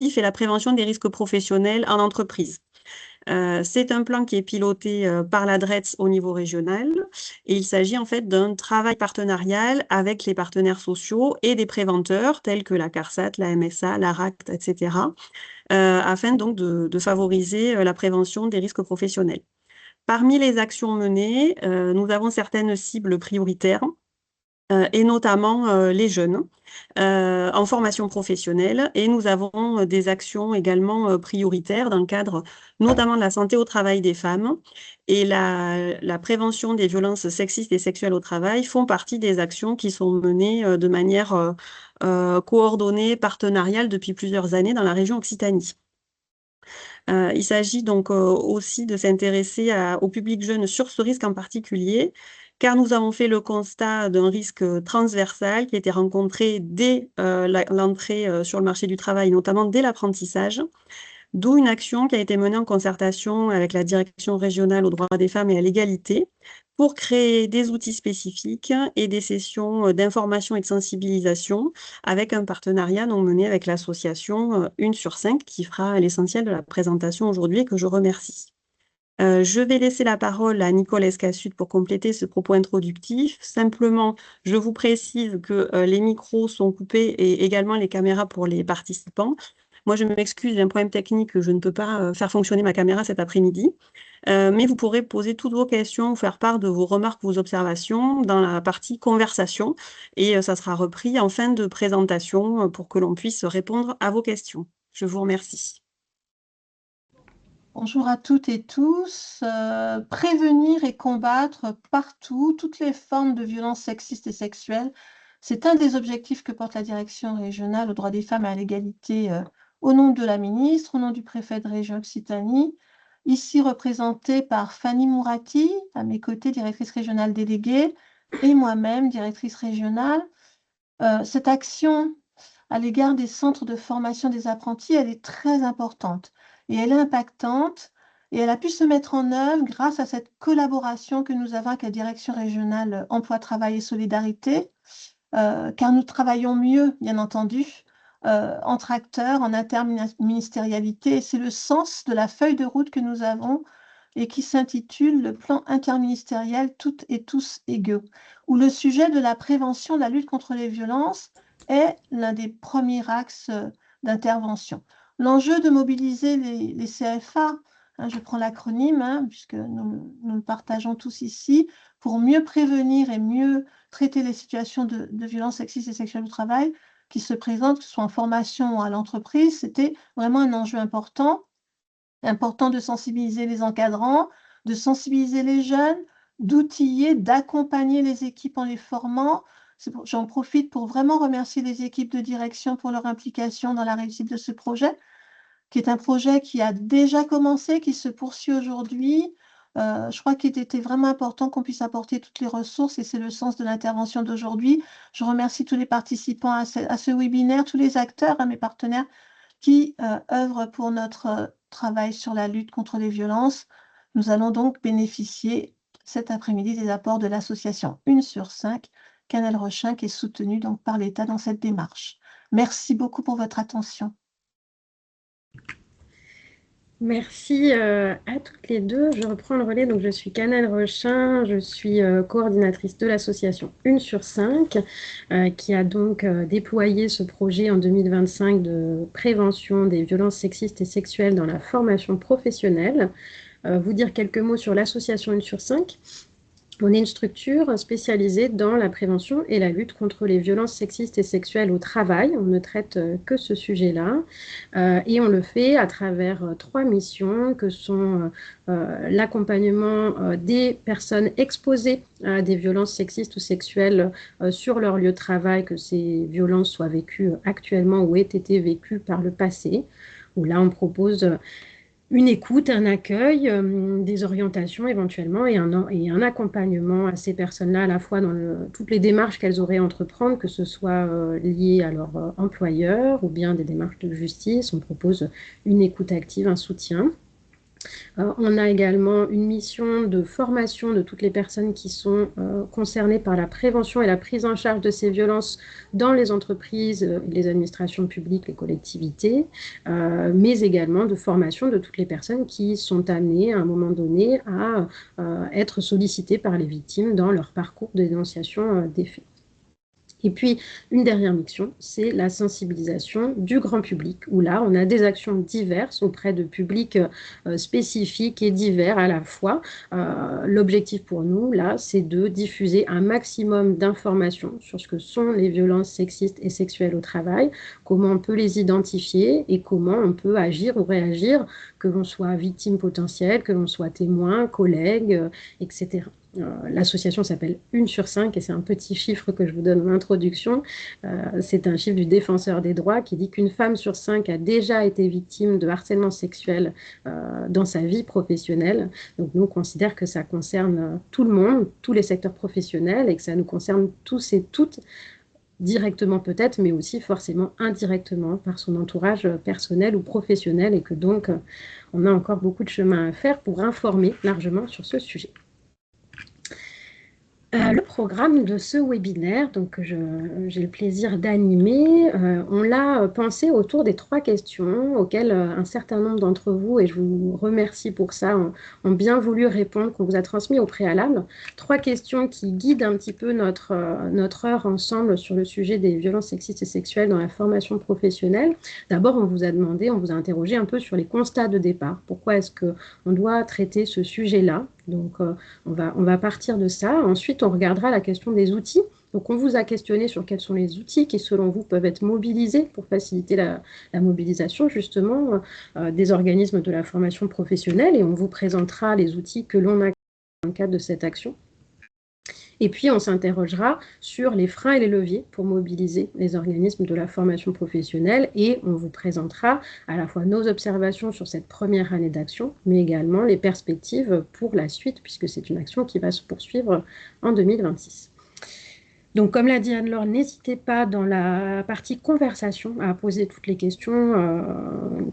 et la prévention des risques professionnels en entreprise. C'est un plan qui est piloté par la DREETS au niveau régional et il s'agit en fait d'un travail partenarial avec les partenaires sociaux et des préventeurs tels que la CARSAT, la MSA, l'ARACT, etc., afin donc de favoriser la prévention des risques professionnels. Parmi les actions menées, nous avons certaines cibles prioritaires et notamment les jeunes en formation professionnelle. Et nous avons des actions également prioritaires dans le cadre notamment de la santé au travail des femmes et la prévention des violences sexistes et sexuelles au travail font partie des actions qui sont menées de manière coordonnée, partenariale depuis plusieurs années dans la région Occitanie. Il s'agit donc aussi de s'intéresser au public jeune sur ce risque en particulier, car nous avons fait le constat d'un risque transversal qui a été rencontré dès l'entrée sur le marché du travail, notamment dès l'apprentissage, d'où une action qui a été menée en concertation avec la Direction régionale aux droits des femmes et à l'égalité pour créer des outils spécifiques et des sessions d'information et de sensibilisation avec un partenariat non mené avec l'association Une sur 5 qui fera l'essentiel de la présentation aujourd'hui et que je remercie. Je vais laisser la parole à Nicole Escassut pour compléter ce propos introductif. Simplement, je vous précise que les micros sont coupés et également les caméras pour les participants. Moi, je m'excuse, j'ai un problème technique, je ne peux pas faire fonctionner ma caméra cet après-midi. Mais vous pourrez poser toutes vos questions ou faire part de vos remarques, vos observations dans la partie conversation. Et ça sera repris en fin de présentation pour que l'on puisse répondre à vos questions. Je vous remercie. Bonjour à toutes et tous. Prévenir et combattre partout toutes les formes de violences sexistes et sexuelles, c'est un des objectifs que porte la Direction régionale aux droits des femmes et à l'égalité au nom de la ministre, au nom du préfet de région Occitanie, ici représentée par Fanny Mourati, à mes côtés, directrice régionale déléguée, et moi-même, directrice régionale. Cette action à l'égard des centres de formation des apprentis, elle est très importante et elle est impactante et elle a pu se mettre en œuvre grâce à cette collaboration que nous avons avec la Direction régionale Emploi, Travail et Solidarité, car nous travaillons mieux, bien entendu, entre acteurs, en interministérialité, et c'est le sens de la feuille de route que nous avons et qui s'intitule le plan interministériel Toutes et tous égaux, où le sujet de la prévention, de la lutte contre les violences est l'un des premiers axes d'intervention. L'enjeu de mobiliser les CFA, je prends l'acronyme, puisque nous le partageons tous ici, pour mieux prévenir et mieux traiter les situations de violences sexistes et sexuelles au travail qui se présentent, que ce soit en formation ou à l'entreprise, c'était vraiment un enjeu important de sensibiliser les encadrants, de sensibiliser les jeunes, d'outiller, d'accompagner les équipes en les formant. J'en profite pour vraiment remercier les équipes de direction pour leur implication dans la réussite de ce projet, qui est un projet qui a déjà commencé, qui se poursuit aujourd'hui. Je crois qu'il était vraiment important qu'on puisse apporter toutes les ressources et c'est le sens de l'intervention d'aujourd'hui. Je remercie tous les participants à ce webinaire, tous les acteurs, mes partenaires qui œuvrent pour notre travail sur la lutte contre les violences. Nous allons donc bénéficier cet après-midi des apports de l'association Une sur 5, Canal Rochin, qui est soutenue donc par l'État dans cette démarche. Merci beaucoup pour votre attention. Merci à toutes les deux. Je reprends le relais. Donc, je suis Canal Rochin, je suis coordinatrice de l'association Une sur 5, qui a donc déployé ce projet en 2025 de prévention des violences sexistes et sexuelles dans la formation professionnelle. Vous dire quelques mots sur l'association Une sur 5. On est une structure spécialisée dans la prévention et la lutte contre les violences sexistes et sexuelles au travail. On ne traite que ce sujet-là et on le fait à travers 3 missions que sont l'accompagnement des personnes exposées à des violences sexistes ou sexuelles sur leur lieu de travail, que ces violences soient vécues actuellement ou aient été vécues par le passé, où là on propose une écoute, un accueil, des orientations éventuellement et un accompagnement à ces personnes-là, à la fois dans toutes les démarches qu'elles auraient à entreprendre, que ce soit lié à leur employeur ou bien des démarches de justice. On propose une écoute active, un soutien. On a également une mission de formation de toutes les personnes qui sont concernées par la prévention et la prise en charge de ces violences dans les entreprises, les administrations publiques, les collectivités, mais également de formation de toutes les personnes qui sont amenées à un moment donné à être sollicitées par les victimes dans leur parcours de dénonciation des faits. Et puis, une dernière mission, c'est la sensibilisation du grand public, où là, on a des actions diverses auprès de publics spécifiques et divers à la fois. L'objectif pour nous, là, c'est de diffuser un maximum d'informations sur ce que sont les violences sexistes et sexuelles au travail, comment on peut les identifier et comment on peut agir ou réagir, que l'on soit victime potentielle, que l'on soit témoin, collègue, etc. L'association s'appelle 1 sur 5 et c'est un petit chiffre que je vous donne en introduction. C'est un chiffre du défenseur des droits qui dit qu'une femme sur 5 a déjà été victime de harcèlement sexuel dans sa vie professionnelle. Donc nous, on considère que ça concerne tout le monde, tous les secteurs professionnels et que ça nous concerne tous et toutes directement peut-être, mais aussi forcément indirectement par son entourage personnel ou professionnel et que donc on a encore beaucoup de chemin à faire pour informer largement sur ce sujet. Le programme de ce webinaire, donc, que j'ai le plaisir d'animer, on l'a pensé autour des 3 questions auxquelles un certain nombre d'entre vous, et je vous remercie pour ça, ont bien voulu répondre, qu'on vous a transmis au préalable. 3 questions qui guident un petit peu notre heure ensemble sur le sujet des violences sexistes et sexuelles dans la formation professionnelle. D'abord, on vous a interrogé un peu sur les constats de départ. Pourquoi est-ce qu'on doit traiter ce sujet-là ? Donc, on va partir de ça. Ensuite, on regardera la question des outils. Donc, on vous a questionné sur quels sont les outils qui, selon vous, peuvent être mobilisés pour faciliter la mobilisation, justement, des organismes de la formation professionnelle. Et on vous présentera les outils que l'on a dans le cadre de cette action. Et puis, on s'interrogera sur les freins et les leviers pour mobiliser les organismes de la formation professionnelle et on vous présentera à la fois nos observations sur cette première année d'action, mais également les perspectives pour la suite, puisque c'est une action qui va se poursuivre en 2026. Donc, comme l'a dit Anne-Laure, n'hésitez pas dans la partie conversation à poser toutes les questions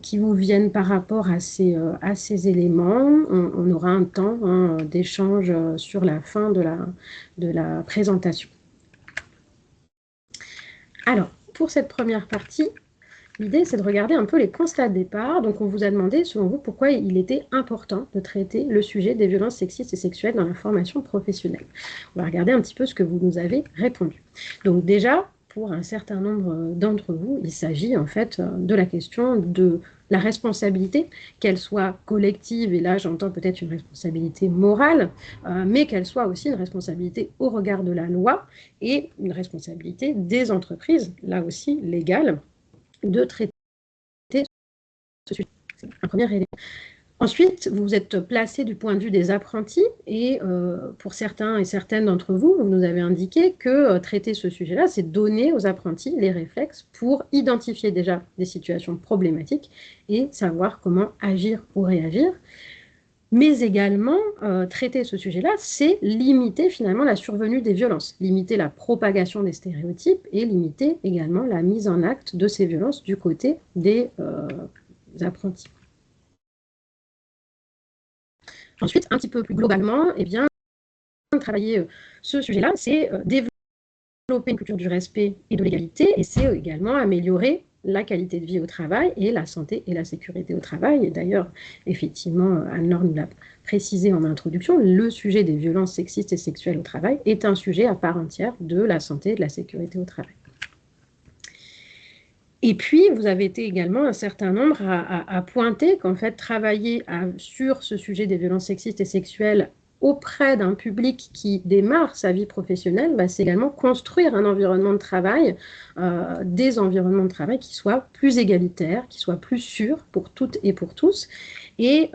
qui vous viennent par rapport à ces éléments. On aura un temps d'échange sur la fin de la présentation. Alors, pour cette première partie, l'idée, c'est de regarder un peu les constats de départ. Donc, on vous a demandé, selon vous, pourquoi il était important de traiter le sujet des violences sexistes et sexuelles dans la formation professionnelle. On va regarder un petit peu ce que vous nous avez répondu. Donc, déjà, pour un certain nombre d'entre vous, il s'agit en fait de la question de la responsabilité, qu'elle soit collective, et là j'entends peut-être une responsabilité morale, mais qu'elle soit aussi une responsabilité au regard de la loi et une responsabilité des entreprises, là aussi légale, de traiter ce sujet. C'est un premier élément. Ensuite, vous êtes placé du point de vue des apprentis et pour certains et certaines d'entre vous, vous nous avez indiqué que traiter ce sujet-là, c'est donner aux apprentis les réflexes pour identifier déjà des situations problématiques et savoir comment agir ou réagir. Mais également, traiter ce sujet-là, c'est limiter finalement la survenue des violences, limiter la propagation des stéréotypes et limiter également la mise en acte de ces violences du côté des apprentis. Ensuite, un petit peu plus globalement, eh bien, travailler ce sujet-là, c'est développer une culture du respect et de l'égalité, et c'est également améliorer la qualité de vie au travail et la santé et la sécurité au travail. Et d'ailleurs, effectivement, Anne-Laure nous l'a précisé en introduction, le sujet des violences sexistes et sexuelles au travail est un sujet à part entière de la santé et de la sécurité au travail. Et puis, vous avez été également un certain nombre à pointer qu'en fait, travailler sur ce sujet des violences sexistes et sexuelles auprès d'un public qui démarre sa vie professionnelle, c'est également construire un environnement de travail, des environnements de travail qui soient plus égalitaires, qui soient plus sûrs pour toutes et pour tous. Et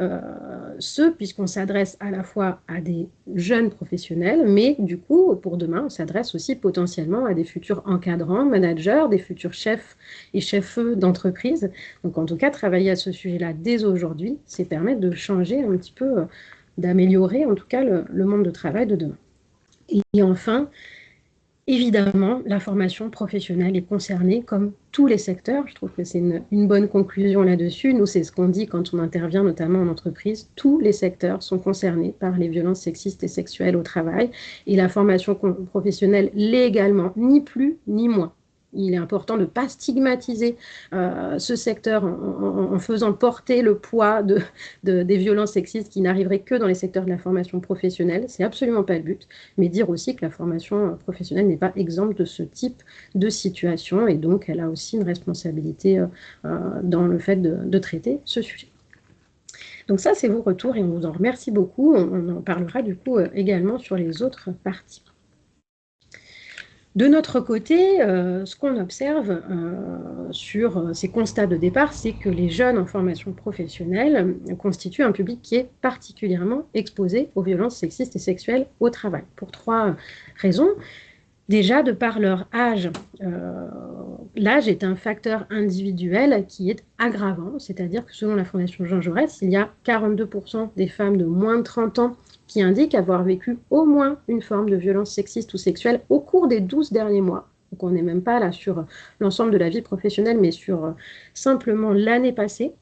puisqu'on s'adresse à la fois à des jeunes professionnels, mais du coup, pour demain, on s'adresse aussi potentiellement à des futurs encadrants, managers, des futurs chefs et chefs d'entreprise. Donc, en tout cas, travailler à ce sujet-là dès aujourd'hui, c'est permettre de changer un petit peu, d'améliorer en tout cas le monde de travail de demain. Et enfin, Évidemment, la formation professionnelle est concernée comme tous les secteurs. Je trouve que c'est une bonne conclusion là-dessus. Nous, c'est ce qu'on dit quand on intervient notamment en entreprise. Tous les secteurs sont concernés par les violences sexistes et sexuelles au travail. Et la formation professionnelle l'est également, ni plus ni moins. Il est important de ne pas stigmatiser ce secteur en faisant porter le poids des violences sexistes qui n'arriveraient que dans les secteurs de la formation professionnelle. C'est absolument pas le but, mais dire aussi que la formation professionnelle n'est pas exempte de ce type de situation et donc elle a aussi une responsabilité dans le fait de traiter ce sujet. Donc ça, c'est vos retours et on vous en remercie beaucoup. On en parlera du coup également sur les autres parties. De notre côté, ce qu'on observe sur ces constats de départ, c'est que les jeunes en formation professionnelle constituent un public qui est particulièrement exposé aux violences sexistes et sexuelles au travail, pour 3 raisons. Déjà, de par leur âge, l'âge est un facteur individuel qui est aggravant, c'est-à-dire que selon la Fondation Jean Jaurès, il y a 42% des femmes de moins de 30 ans qui indiquent avoir vécu au moins une forme de violence sexiste ou sexuelle au cours des 12 derniers mois. Donc on n'est même pas là sur l'ensemble de la vie professionnelle, mais sur simplement l'année passée.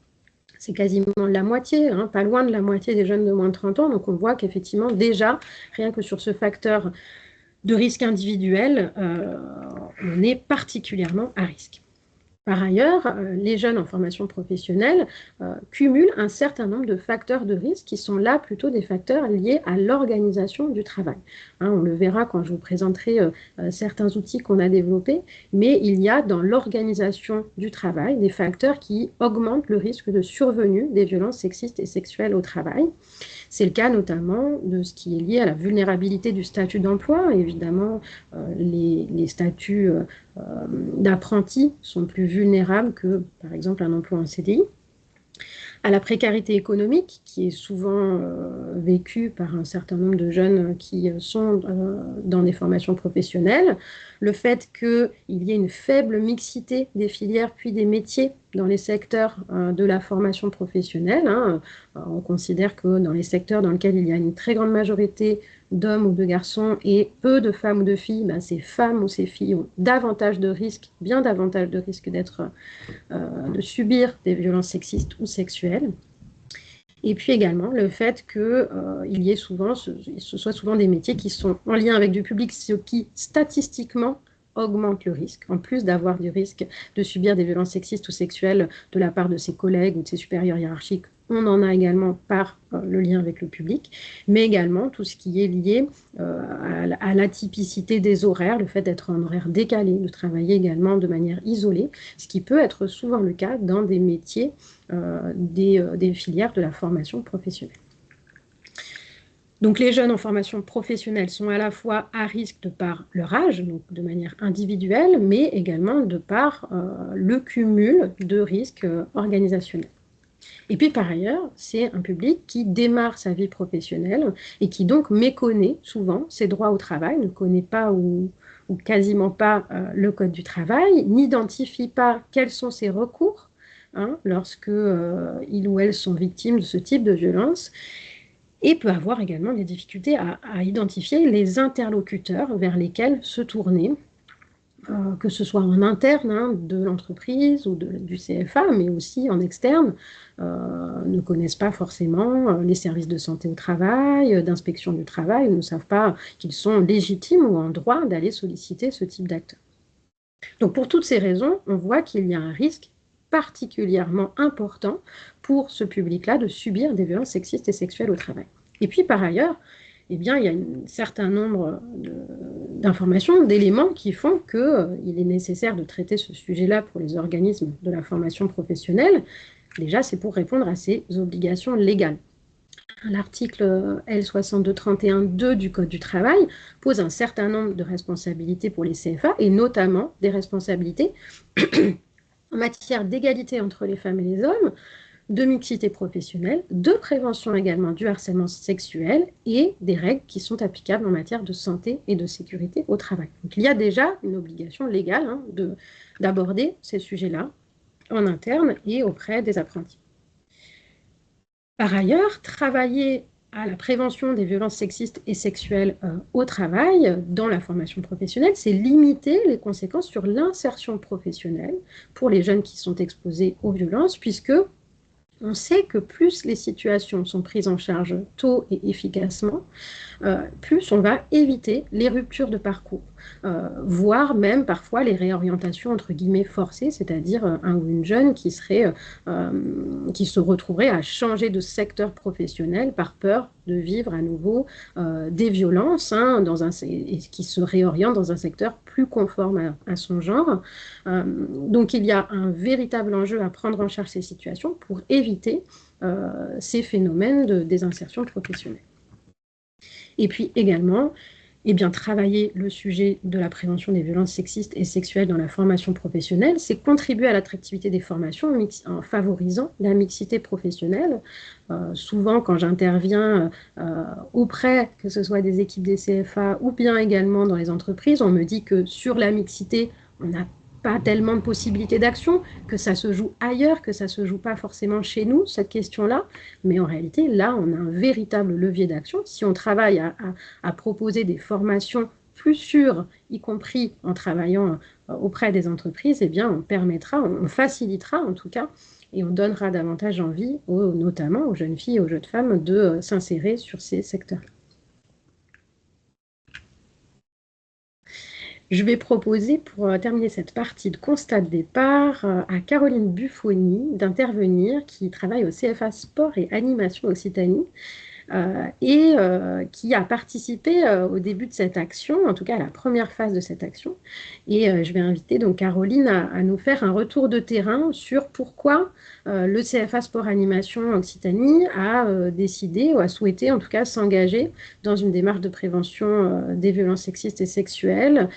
C'est quasiment la moitié, hein, pas loin de la moitié des jeunes de moins de 30 ans. Donc on voit qu'effectivement, déjà, rien que sur ce facteur de risque individuel, on est particulièrement à risque. Par ailleurs, les jeunes en formation professionnelle cumulent un certain nombre de facteurs de risque qui sont là plutôt des facteurs liés à l'organisation du travail. Hein, on le verra quand je vous présenterai certains outils qu'on a développés, mais il y a dans l'organisation du travail des facteurs qui augmentent le risque de survenue des violences sexistes et sexuelles au travail. C'est le cas notamment de ce qui est lié à la vulnérabilité du statut d'emploi. Évidemment, les statuts d'apprentis sont plus vulnérables que, par exemple, un emploi en CDI. À la précarité économique, qui est souvent vécue par un certain nombre de jeunes qui sont dans des formations professionnelles, le fait qu'il y ait une faible mixité des filières puis des métiers dans les secteurs de la formation professionnelle. Hein. On considère que dans les secteurs dans lesquels il y a une très grande majorité d'hommes ou de garçons et peu de femmes ou de filles, ben ces femmes ou ces filles ont davantage de risques, bien davantage de risques de subir des violences sexistes ou sexuelles. Et puis également le fait qu'il y ait souvent, ce soit souvent des métiers qui sont en lien avec du public, ce qui statistiquement augmente le risque, en plus d'avoir du risque de subir des violences sexistes ou sexuelles de la part de ses collègues ou de ses supérieurs hiérarchiques. On en a également par le lien avec le public, mais également tout ce qui est lié à l'atypicité des horaires, le fait d'être en horaire décalé, de travailler également de manière isolée, ce qui peut être souvent le cas dans des métiers des filières de la formation professionnelle. Donc les jeunes en formation professionnelle sont à la fois à risque de par leur âge, donc de manière individuelle, mais également de par le cumul de risques organisationnels. Et puis par ailleurs, c'est un public qui démarre sa vie professionnelle et qui donc méconnaît souvent ses droits au travail, ne connaît pas ou quasiment pas le code du travail, n'identifie pas quels sont ses recours lorsque ils ou elles sont victimes de ce type de violence, et peut avoir également des difficultés à identifier les interlocuteurs vers lesquels se tourner, que ce soit en interne de l'entreprise ou du CFA, mais aussi en externe, ne connaissent pas forcément les services de santé au travail, d'inspection du travail, ne savent pas qu'ils sont légitimes ou en droit d'aller solliciter ce type d'acteurs. Donc pour toutes ces raisons, on voit qu'il y a un risque particulièrement important pour ce public-là de subir des violences sexistes et sexuelles au travail. Et puis par ailleurs, eh bien, il y a un certain nombre d'informations, d'éléments qui font qu'il est nécessaire de traiter ce sujet-là pour les organismes de la formation professionnelle. Déjà, c'est pour répondre à ces obligations légales. L'article L6231-2 du Code du travail pose un certain nombre de responsabilités pour les CFA, et notamment des responsabilités en matière d'égalité entre les femmes et les hommes, de mixité professionnelle, de prévention également du harcèlement sexuel et des règles qui sont applicables en matière de santé et de sécurité au travail. Donc il y a déjà une obligation légale d'aborder ces sujets-là en interne et auprès des apprentis. Par ailleurs, travailler à la prévention des violences sexistes et sexuelles au travail, dans la formation professionnelle, c'est limiter les conséquences sur l'insertion professionnelle pour les jeunes qui sont exposés aux violences, puisque on sait que plus les situations sont prises en charge tôt et efficacement, plus on va éviter les ruptures de parcours, voire même parfois les réorientations entre guillemets forcées, c'est-à-dire un ou une jeune qui se retrouverait à changer de secteur professionnel par peur de vivre à nouveau des violences, hein, et qui se réoriente dans un secteur plus conforme à son genre. Donc il y a un véritable enjeu à prendre en charge ces situations pour éviter ces phénomènes de désinsertion professionnelle. Et puis également, eh bien, travailler le sujet de la prévention des violences sexistes et sexuelles dans la formation professionnelle, c'est contribuer à l'attractivité des formations en favorisant la mixité professionnelle. Souvent, quand j'interviens auprès, que ce soit des équipes des CFA ou bien également dans les entreprises, on me dit que sur la mixité, on n'a pas tellement de possibilités d'action, que ça se joue ailleurs, que ça ne se joue pas forcément chez nous, cette question-là. Mais en réalité, là, on a un véritable levier d'action. Si on travaille à proposer des formations plus sûres, y compris en travaillant auprès des entreprises, eh bien, on permettra, on facilitera en tout cas, et on donnera davantage envie, notamment aux jeunes filles et aux jeunes femmes, de s'insérer sur ces secteurs. Je vais proposer, pour terminer cette partie de constat de départ, à Caroline Buffoni d'intervenir, qui travaille au CFA Sport et Animation Occitanie, et qui a participé au début de cette action, en tout cas à la première phase de cette action. Et je vais inviter donc Caroline à nous faire un retour de terrain sur pourquoi le CFA Sport Animation Occitanie a décidé, ou a souhaité en tout cas s'engager dans une démarche de prévention des violences sexistes et sexuelles.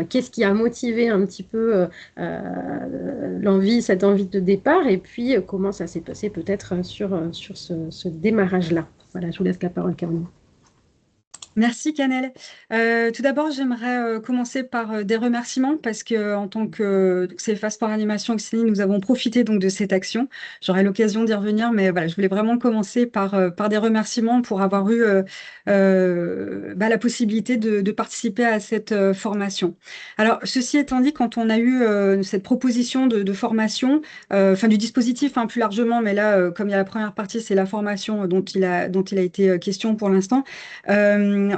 Qu'est-ce qui a motivé un petit peu cette envie de départ, et puis comment ça s'est passé peut-être sur ce démarrage-là. Voilà, je vous laisse la parole, Caroline. Merci Canel. Tout d'abord, j'aimerais commencer par des remerciements parce que en tant que CFA Sport Animation Occitanie, nous avons profité donc de cette action. J'aurai l'occasion d'y revenir, mais voilà, je voulais vraiment commencer par des remerciements pour avoir eu la possibilité de participer à cette formation. Alors, ceci étant dit, quand on a eu cette proposition de formation, du dispositif plus largement, mais là, comme il y a la première partie, c'est la formation dont il a été question pour l'instant.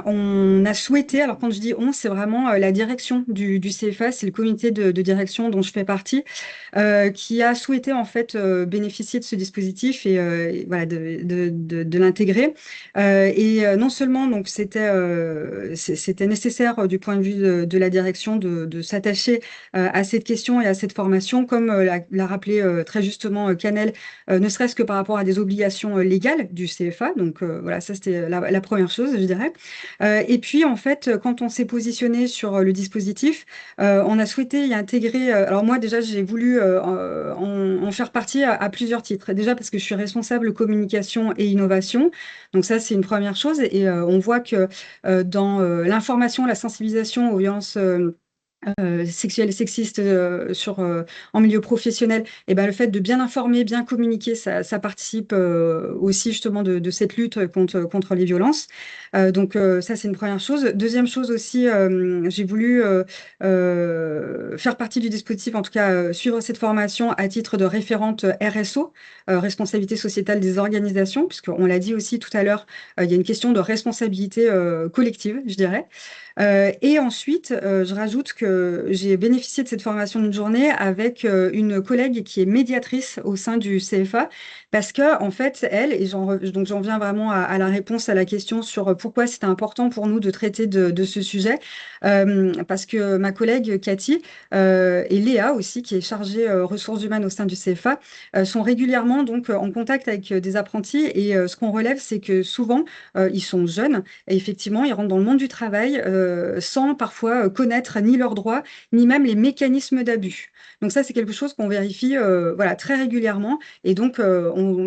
On a souhaité, alors quand je dis on, c'est vraiment la direction du CFA, c'est le comité de direction dont je fais partie, qui a souhaité en fait bénéficier de ce dispositif et voilà de l'intégrer. Et non seulement donc c'était nécessaire du point de vue de la direction de s'attacher à cette question et à cette formation, comme l'a rappelé très justement Canel, ne serait-ce que par rapport à des obligations légales du CFA. Donc voilà, ça c'était la première chose, je dirais. Et puis, en fait, quand on s'est positionné sur le dispositif, on a souhaité y intégrer. Alors moi, déjà, j'ai voulu en faire partie à plusieurs titres. Déjà parce que je suis responsable communication et innovation. Donc ça, c'est une première chose. Et on voit que dans l'information, la sensibilisation aux violences sexuelles et sexistes en milieu professionnel, et ben, le fait de bien informer, bien communiquer, ça participe aussi justement de cette lutte contre les violences. Donc ça, c'est une première chose. Deuxième chose aussi, j'ai voulu faire partie du dispositif, en tout cas suivre cette formation à titre de référente RSO, responsabilité sociétale des organisations, puisqu'on l'a dit aussi tout à l'heure, il y a une question de responsabilité collective, je dirais. Et ensuite, je rajoute que j'ai bénéficié de cette formation d'une journée avec une collègue qui est médiatrice au sein du CFA, parce que en fait, elle, et donc j'en viens vraiment à la réponse à la question sur pourquoi c'était important pour nous de traiter de ce sujet, parce que ma collègue Cathy et Léa aussi, qui est chargée ressources humaines au sein du CFA, sont régulièrement donc en contact avec des apprentis, et ce qu'on relève, c'est que souvent, ils sont jeunes, et effectivement, ils rentrent dans le monde du travail sans parfois connaître ni leurs droits, ni même les mécanismes d'abus. Donc ça, c'est quelque chose qu'on vérifie voilà, très régulièrement. Et donc,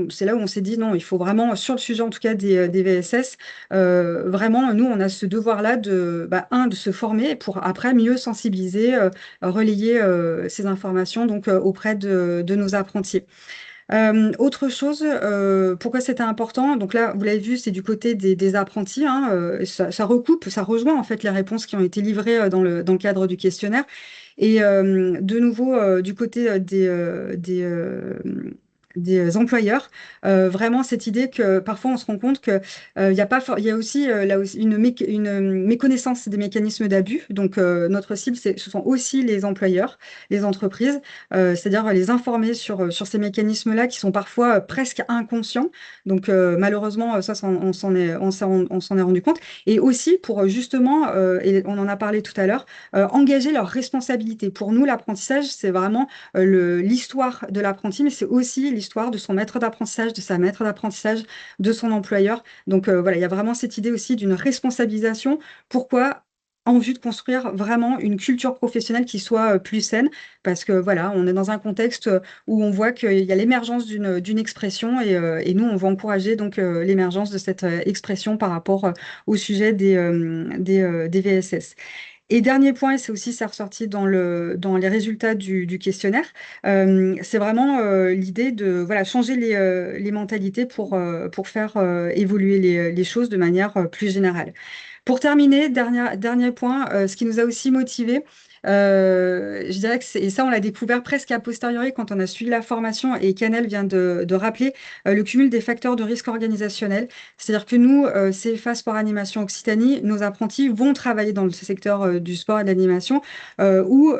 c'est là où on s'est dit, non, il faut vraiment, sur le sujet en tout cas des VSS, vraiment, nous, on a ce devoir-là de se former pour après mieux sensibiliser, relayer ces informations donc, auprès de nos apprentis. Autre chose, pourquoi c'était important? Donc là, vous l'avez vu, c'est du côté des apprentis, hein, ça recoupe, ça rejoint en fait les réponses qui ont été livrées dans le cadre du questionnaire. Et de nouveau, du côté des employeurs, vraiment cette idée que parfois on se rend compte que il y a pas il y a aussi là aussi une méconnaissance des mécanismes d'abus. Donc notre cible, ce sont aussi les employeurs, les entreprises, c'est-à-dire les informer sur ces mécanismes-là qui sont parfois presque inconscients. Donc malheureusement, on s'en est rendu compte. Et aussi pour justement, et on en a parlé tout à l'heure, engager leurs responsabilités. Pour nous, l'apprentissage, c'est vraiment l'histoire de l'apprenti, mais c'est aussi l'histoire de son maître d'apprentissage, de sa maître d'apprentissage, de son employeur. Donc voilà, il y a vraiment cette idée aussi d'une responsabilisation. Pourquoi? En vue de construire vraiment une culture professionnelle qui soit plus saine, parce que voilà, on est dans un contexte où on voit qu'il y a l'émergence d'une expression et nous, on va encourager donc l'émergence de cette expression par rapport au sujet des VSS. Et dernier point, et c'est aussi ça ressorti dans les résultats du questionnaire, c'est vraiment l'idée de voilà, changer les mentalités pour faire évoluer les choses de manière plus générale. Pour terminer, dernier point, ce qui nous a aussi motivés, je dirais que et ça, on l'a découvert presque a posteriori quand on a suivi la formation et Canel vient de rappeler le cumul des facteurs de risque organisationnel. C'est-à-dire que nous, CFA Sport Animation Occitanie, nos apprentis vont travailler dans le secteur du sport et de l'animation où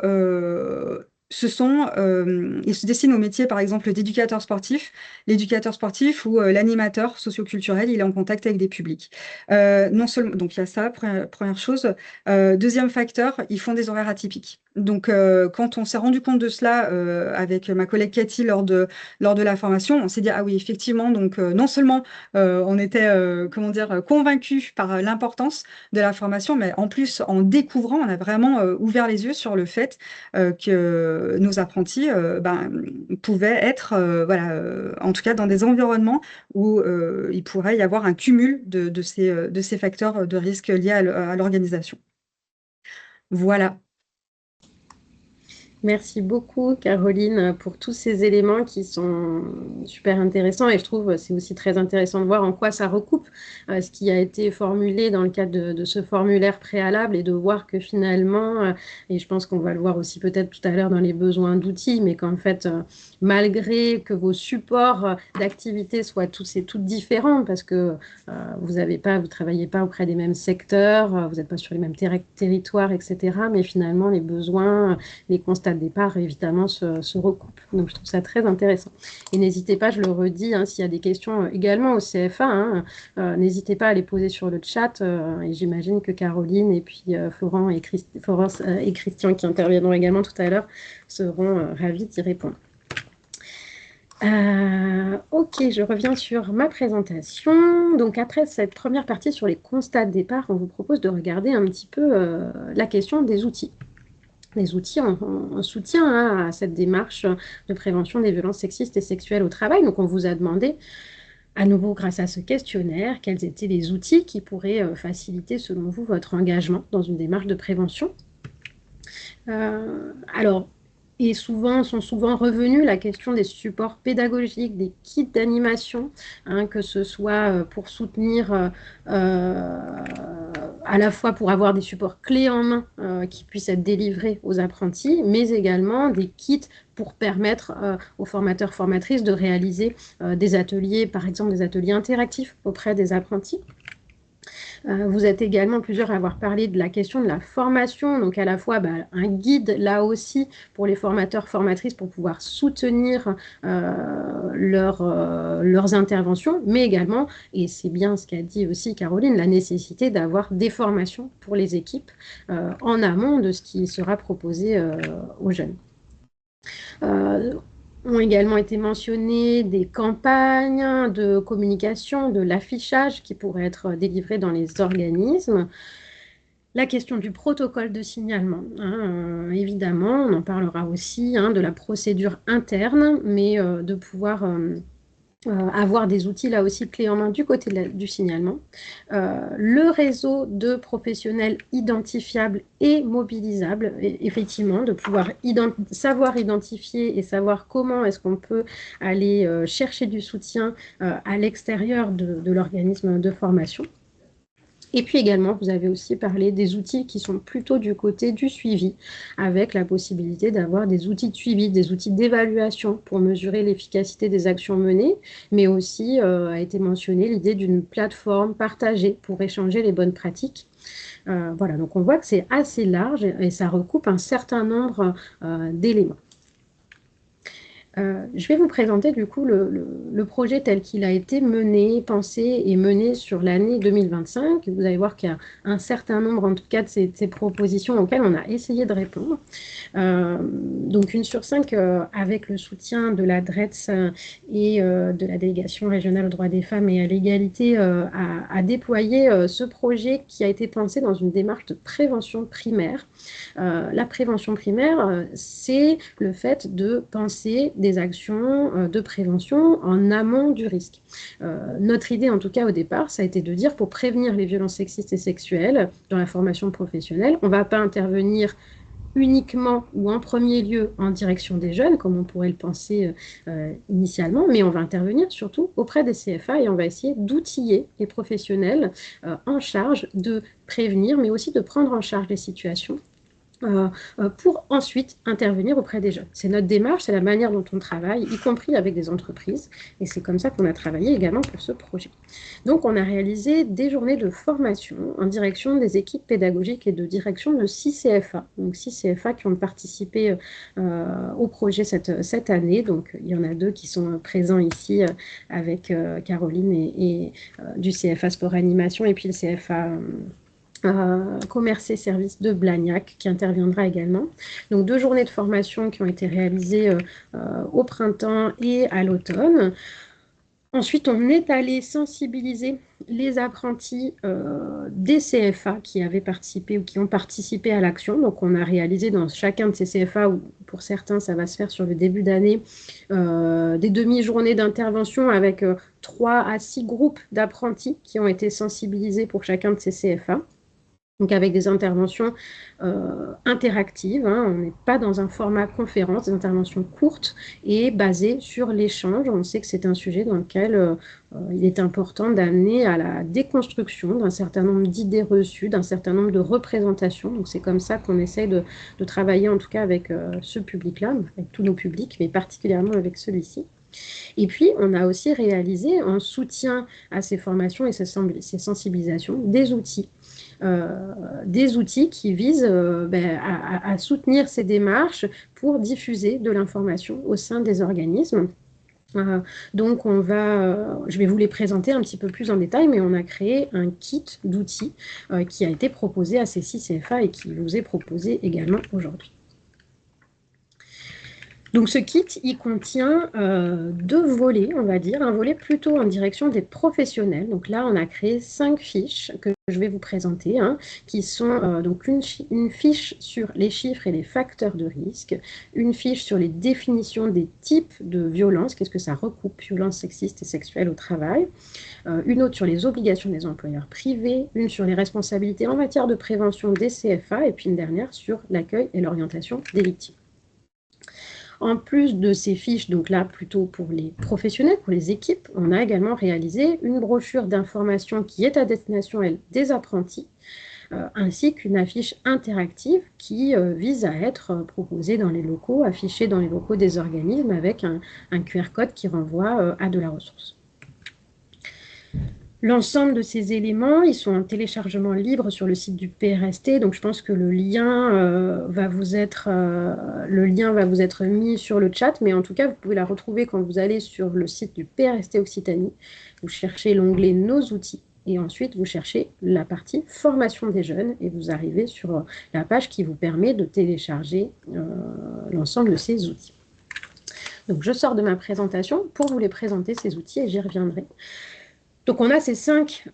ils se destinent au métier, par exemple, d'éducateur sportif, l'éducateur sportif ou l'animateur socioculturel, il est en contact avec des publics. Non seulement, donc il y a ça, première chose. Deuxième facteur, ils font des horaires atypiques. Donc, quand on s'est rendu compte de cela avec ma collègue Cathy lors de la formation, on s'est dit, ah oui, effectivement, donc non seulement on était, comment dire, convaincus par l'importance de la formation, mais en plus, en découvrant, on a vraiment ouvert les yeux sur le fait que nos apprentis pouvaient être, voilà, en tout cas dans des environnements où il pourrait y avoir un cumul de ces facteurs de risque liés à l'organisation. Voilà. Merci beaucoup, Caroline, pour tous ces éléments qui sont super intéressants. Et je trouve que c'est aussi très intéressant de voir en quoi ça recoupe ce qui a été formulé dans le cadre de ce formulaire préalable et de voir que finalement, et je pense qu'on va le voir aussi peut-être tout à l'heure dans les besoins d'outils, mais qu'en fait, malgré que vos supports d'activité soient tous et toutes différents, parce que vous travaillez pas auprès des mêmes secteurs, vous n'êtes pas sur les mêmes territoires, etc. Mais finalement, les besoins, les constats de départ, évidemment, se recoupent. Donc, je trouve ça très intéressant. Et n'hésitez pas, je le redis, hein, s'il y a des questions également au CFA, hein, n'hésitez pas à les poser sur le chat. Et j'imagine que Caroline et puis Florence et Christian, qui interviendront également tout à l'heure, seront ravis d'y répondre. Ok, je reviens sur ma présentation. Donc après cette première partie sur les constats de départ, on vous propose de regarder un petit peu la question des outils. Les outils en soutien à cette démarche de prévention des violences sexistes et sexuelles au travail. Donc on vous a demandé, à nouveau grâce à ce questionnaire, quels étaient les outils qui pourraient faciliter selon vous votre engagement dans une démarche de prévention. Et sont souvent revenus la question des supports pédagogiques, des kits d'animation, hein, que ce soit pour soutenir, à la fois pour avoir des supports clés en main qui puissent être délivrés aux apprentis, mais également des kits pour permettre aux formateurs, formatrices de réaliser des ateliers, par exemple des ateliers interactifs auprès des apprentis. Vous êtes également plusieurs à avoir parlé de la question de la formation, donc à la fois un guide là aussi pour les formateurs, formatrices pour pouvoir soutenir leurs interventions, mais également, et c'est bien ce qu'a dit aussi Caroline, la nécessité d'avoir des formations pour les équipes en amont de ce qui sera proposé aux jeunes. Ont également été mentionnées des campagnes de communication, de l'affichage qui pourraient être délivrés dans les organismes. La question du protocole de signalement, hein, évidemment, on en parlera aussi, hein, de la procédure interne, mais de pouvoir avoir des outils là aussi clés en main du côté du signalement, le réseau de professionnels identifiables et mobilisables, et effectivement, de pouvoir savoir identifier et savoir comment est-ce qu'on peut aller chercher du soutien à l'extérieur de l'organisme de formation. Et puis également, vous avez aussi parlé des outils qui sont plutôt du côté du suivi, avec la possibilité d'avoir des outils de suivi, des outils d'évaluation pour mesurer l'efficacité des actions menées, mais aussi a été mentionnée l'idée d'une plateforme partagée pour échanger les bonnes pratiques. Voilà, donc on voit que c'est assez large et ça recoupe un certain nombre d'éléments. Je vais vous présenter du coup le projet tel qu'il a été mené, pensé et mené sur l'année 2025. Vous allez voir qu'il y a un certain nombre, en tout cas, de ces propositions auxquelles on a essayé de répondre. Donc, 1 sur 5 avec le soutien de la DRETS et de la délégation régionale aux droits des femmes et à l'égalité a déployé ce projet qui a été pensé dans une démarche de prévention primaire. La prévention primaire, c'est le fait de penser des actions de prévention en amont du risque. Notre idée, en tout cas au départ, ça a été de dire pour prévenir les violences sexistes et sexuelles dans la formation professionnelle, on ne va pas intervenir uniquement ou en premier lieu en direction des jeunes, comme on pourrait le penser initialement, mais on va intervenir surtout auprès des CFA et on va essayer d'outiller les professionnels en charge de prévenir, mais aussi de prendre en charge les situations pour ensuite intervenir auprès des jeunes. C'est notre démarche, c'est la manière dont on travaille, y compris avec des entreprises, et c'est comme ça qu'on a travaillé également pour ce projet. Donc, on a réalisé des journées de formation en direction des équipes pédagogiques et de direction de 6 CFA, donc 6 CFA qui ont participé au projet cette année, donc il y en a 2 qui sont présents ici avec Caroline et du CFA Sport Animation, et puis le CFA commerce et services de Blagnac qui interviendra également. Donc 2 journées de formation qui ont été réalisées au printemps et à l'automne. Ensuite, on est allé sensibiliser les apprentis des CFA qui avaient participé ou qui ont participé à l'action. Donc, on a réalisé dans chacun de ces CFA, ou pour certains, ça va se faire sur le début d'année, des demi-journées d'intervention avec 3 à 6 groupes d'apprentis qui ont été sensibilisés pour chacun de ces CFA. Donc avec des interventions interactives, hein, on n'est pas dans un format conférence, des interventions courtes et basées sur l'échange. On sait que c'est un sujet dans lequel il est important d'amener à la déconstruction d'un certain nombre d'idées reçues, d'un certain nombre de représentations. Donc c'est comme ça qu'on essaye de travailler en tout cas avec ce public-là, avec tous nos publics, mais particulièrement avec celui-ci. Et puis, on a aussi réalisé, en soutien à ces formations et ces sensibilisations, des outils qui visent à soutenir ces démarches pour diffuser de l'information au sein des organismes. Donc, je vais vous les présenter un petit peu plus en détail, mais on a créé un kit d'outils qui a été proposé à ces 6 CFA et qui vous est proposé également aujourd'hui. Donc ce kit, il contient 2 volets, on va dire, un volet plutôt en direction des professionnels. Donc là, on a créé 5 fiches que je vais vous présenter, hein, qui sont donc une fiche sur les chiffres et les facteurs de risque, une fiche sur les définitions des types de violences, qu'est-ce que ça recoupe, violences sexistes et sexuelles au travail, une autre sur les obligations des employeurs privés, une sur les responsabilités en matière de prévention des CFA, et puis une dernière sur l'accueil et l'orientation des victimes. En plus de ces fiches, donc là plutôt pour les professionnels, pour les équipes, on a également réalisé une brochure d'information qui est à destination, elle, des apprentis, ainsi qu'une affiche interactive qui vise à être proposée dans les locaux, affichée dans les locaux des organismes avec un QR code qui renvoie à de la ressource. L'ensemble de ces éléments, ils sont en téléchargement libre sur le site du PRST, donc je pense que le lien va vous être mis sur le chat, mais en tout cas, vous pouvez la retrouver quand vous allez sur le site du PRST Occitanie. Vous cherchez l'onglet « Nos outils » et ensuite vous cherchez la partie « Formation des jeunes » et vous arrivez sur la page qui vous permet de télécharger l'ensemble de ces outils. Donc je sors de ma présentation pour vous les présenter, ces outils, et j'y reviendrai. Donc, on a ces 5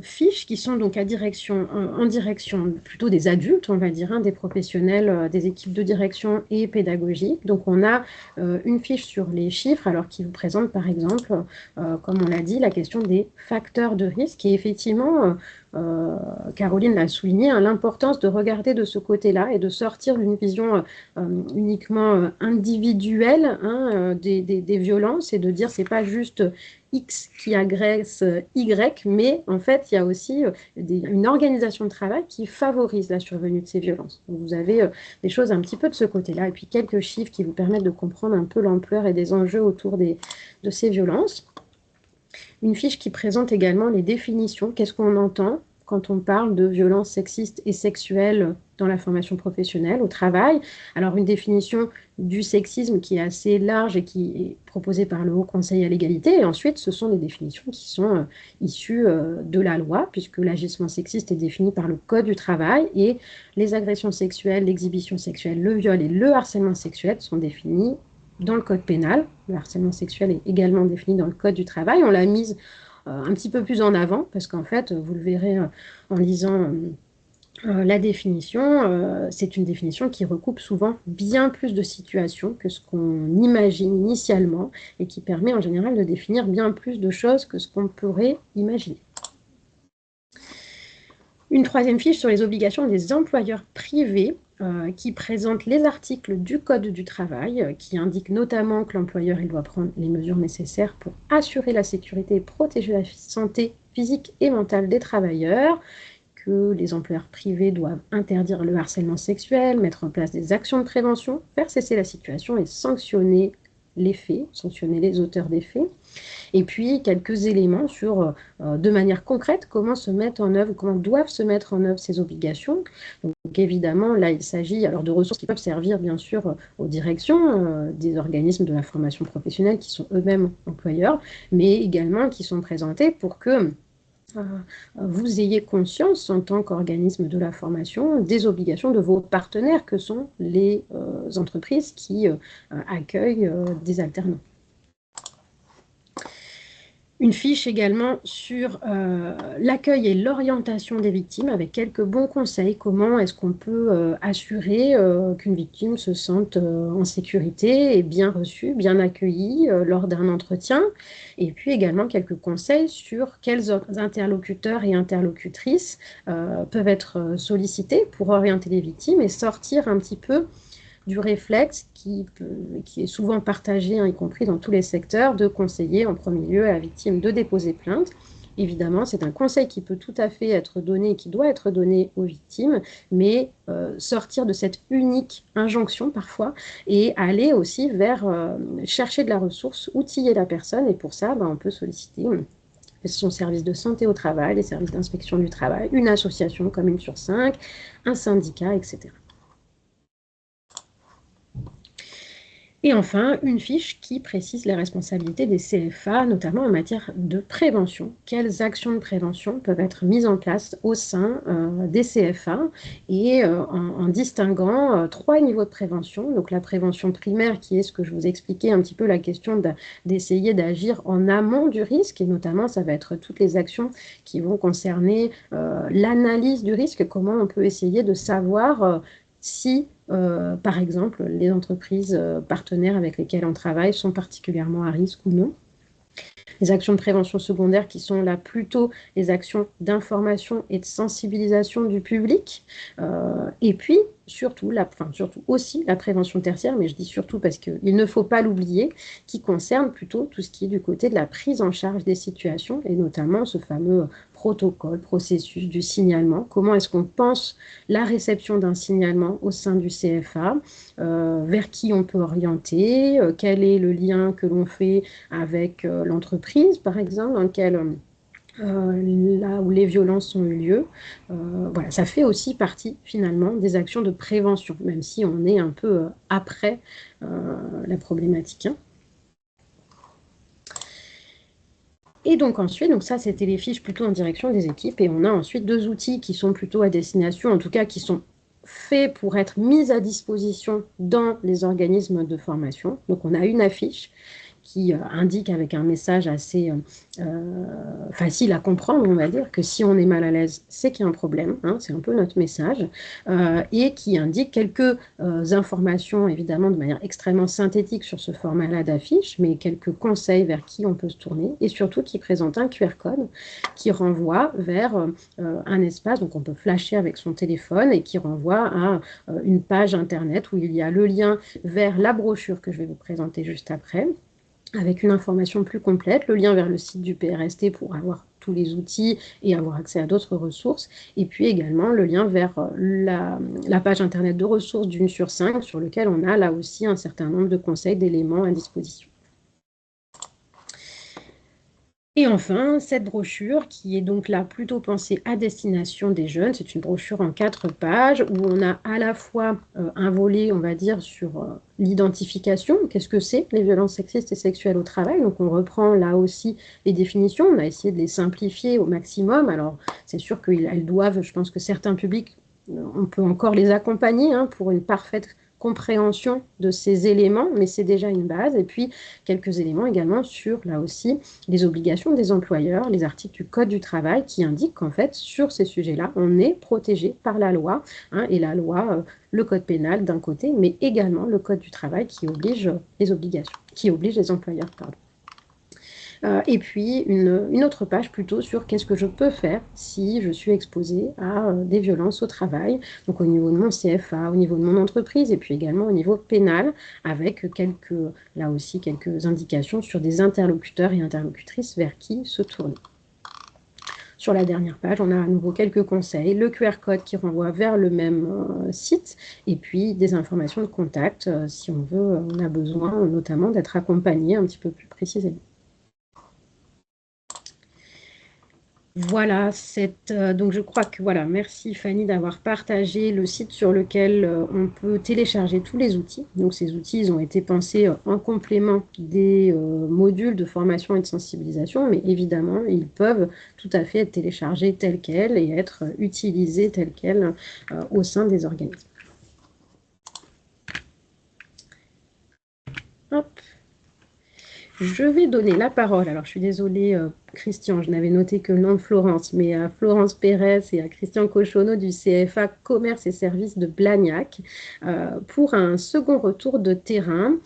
fiches qui sont donc en direction plutôt des adultes, on va dire, hein, des professionnels, des équipes de direction et pédagogiques. Donc, on a une fiche sur les chiffres, alors qui vous présente, par exemple, comme on l'a dit, la question des facteurs de risque. Et effectivement, Caroline l'a souligné, hein, l'importance de regarder de ce côté-là et de sortir d'une vision uniquement individuelle, hein, des violences, et de dire c'est pas juste X qui agresse Y, mais en fait, il y a aussi une organisation de travail qui favorise la survenue de ces violences. Donc, vous avez des choses un petit peu de ce côté-là, et puis quelques chiffres qui vous permettent de comprendre un peu l'ampleur et des enjeux autour de ces violences. Une fiche qui présente également les définitions, qu'est-ce qu'on entend quand on parle de violences sexistes et sexuelles dans la formation professionnelle, au travail. Alors, une définition du sexisme qui est assez large et qui est proposée par le Haut Conseil à l'égalité. Et ensuite, ce sont des définitions qui sont issues de la loi, puisque l'agissement sexiste est défini par le Code du travail et les agressions sexuelles, l'exhibition sexuelle, le viol et le harcèlement sexuel sont définis dans le code pénal. Le harcèlement sexuel est également défini dans le code du travail. On l'a mise un petit peu plus en avant parce qu'en fait, vous le verrez en lisant la définition, c'est une définition qui recoupe souvent bien plus de situations que ce qu'on imagine initialement et qui permet en général de définir bien plus de choses que ce qu'on pourrait imaginer. Une 3e fiche sur les obligations des employeurs privés qui présente les articles du Code du travail qui indiquent notamment que l'employeur doit prendre les mesures nécessaires pour assurer la sécurité et protéger la santé physique et mentale des travailleurs, que les employeurs privés doivent interdire le harcèlement sexuel, mettre en place des actions de prévention, faire cesser la situation et sanctionner les faits, sanctionner les auteurs des faits. Et puis, quelques éléments sur, de manière concrète, comment se mettent en œuvre, comment doivent se mettre en œuvre ces obligations. Donc, évidemment, là, il s'agit alors de ressources qui peuvent servir, bien sûr, aux directions des organismes de la formation professionnelle qui sont eux-mêmes employeurs, mais également qui sont présentés pour que vous ayez conscience, en tant qu'organisme de la formation, des obligations de vos partenaires, que sont les entreprises qui accueillent des alternants. Une fiche également sur l'accueil et l'orientation des victimes avec quelques bons conseils. Comment est-ce qu'on peut assurer qu'une victime se sente en sécurité et bien reçue, bien accueillie lors d'un entretien. Et puis également quelques conseils sur quels interlocuteurs et interlocutrices peuvent être sollicités pour orienter les victimes et sortir un petit peu du réflexe qui est souvent partagé, hein, y compris dans tous les secteurs, de conseiller en premier lieu à la victime de déposer plainte. Évidemment, c'est un conseil qui peut tout à fait être donné, qui doit être donné aux victimes, mais sortir de cette unique injonction parfois et aller aussi vers chercher de la ressource, outiller la personne. Et pour ça, on peut solliciter son service de santé au travail, les services d'inspection du travail, une association comme Une sur 5, un syndicat, etc. Et enfin, une fiche qui précise les responsabilités des CFA, notamment en matière de prévention. Quelles actions de prévention peuvent être mises en place au sein des CFA et en distinguant 3 niveaux de prévention. Donc la prévention primaire qui est ce que je vous expliquais un petit peu, la question d'essayer d'agir en amont du risque, et notamment ça va être toutes les actions qui vont concerner l'analyse du risque, comment on peut essayer de savoir si, par exemple, les entreprises partenaires avec lesquelles on travaille sont particulièrement à risque ou non. Les actions de prévention secondaire qui sont là plutôt les actions d'information et de sensibilisation du public. Et puis, surtout aussi la prévention tertiaire, mais je dis surtout parce qu'il ne faut pas l'oublier, qui concerne plutôt tout ce qui est du côté de la prise en charge des situations, et notamment ce fameux protocole, processus du signalement. Comment est-ce qu'on pense la réception d'un signalement au sein du CFA, vers qui on peut orienter, quel est le lien que l'on fait avec l'entreprise, par exemple, dans lequel là où les violences ont eu lieu. Voilà, ça fait aussi partie finalement des actions de prévention, même si on est un peu après la problématique. Et donc ensuite, donc ça c'était les fiches plutôt en direction des équipes, et on a ensuite 2 outils qui sont plutôt à destination, en tout cas qui sont faits pour être mis à disposition dans les organismes de formation. Donc on a une affiche qui indique avec un message assez facile à comprendre, on va dire, que si on est mal à l'aise, c'est qu'il y a un problème, hein, c'est un peu notre message, et qui indique quelques informations, évidemment, de manière extrêmement synthétique sur ce format-là d'affiche, mais quelques conseils vers qui on peut se tourner, et surtout qui présente un QR code qui renvoie vers un espace, donc on peut flasher avec son téléphone, et qui renvoie à une page Internet où il y a le lien vers la brochure que je vais vous présenter juste après, avec une information plus complète, le lien vers le site du PRST pour avoir tous les outils et avoir accès à d'autres ressources, et puis également le lien vers la page Internet de ressources d'une sur 5, sur lequel on a là aussi un certain nombre de conseils, d'éléments à disposition. Et enfin, cette brochure qui est donc là plutôt pensée à destination des jeunes, c'est une brochure en 4 pages où on a à la fois un volet, on va dire, sur l'identification, qu'est-ce que c'est les violences sexistes et sexuelles au travail. Donc on reprend là aussi les définitions, on a essayé de les simplifier au maximum. Alors c'est sûr qu'elles doivent, je pense que certains publics, on peut encore les accompagner hein, pour une parfaite compréhension de ces éléments, mais c'est déjà une base. Et puis, quelques éléments également sur, là aussi, les obligations des employeurs, les articles du Code du travail qui indiquent qu'en fait, sur ces sujets-là, on est protégé par la loi, hein, et la loi, le Code pénal d'un côté, mais également le Code du travail qui oblige les obligations, qui oblige les employeurs, pardon. Et puis une autre page plutôt sur qu'est-ce que je peux faire si je suis exposée à des violences au travail, donc au niveau de mon CFA, au niveau de mon entreprise, et puis également au niveau pénal, avec là aussi quelques indications sur des interlocuteurs et interlocutrices vers qui se tourner. Sur la dernière page, on a à nouveau quelques conseils, le QR code qui renvoie vers le même site, et puis des informations de contact si on veut, on a besoin notamment d'être accompagné un petit peu plus précisément. Voilà, donc je crois que voilà, merci Fanny d'avoir partagé le site sur lequel on peut télécharger tous les outils. Donc ces outils, ils ont été pensés en complément des modules de formation et de sensibilisation, mais évidemment, ils peuvent tout à fait être téléchargés tels quels et être utilisés tels quels au sein des organismes. Hop. Je vais donner la parole, alors je suis désolée Christian, je n'avais noté que le nom de Florence, mais à Florence Pérez et à Christian Cochonneau du CFA Commerce et Services de Blagnac pour un second retour de terrain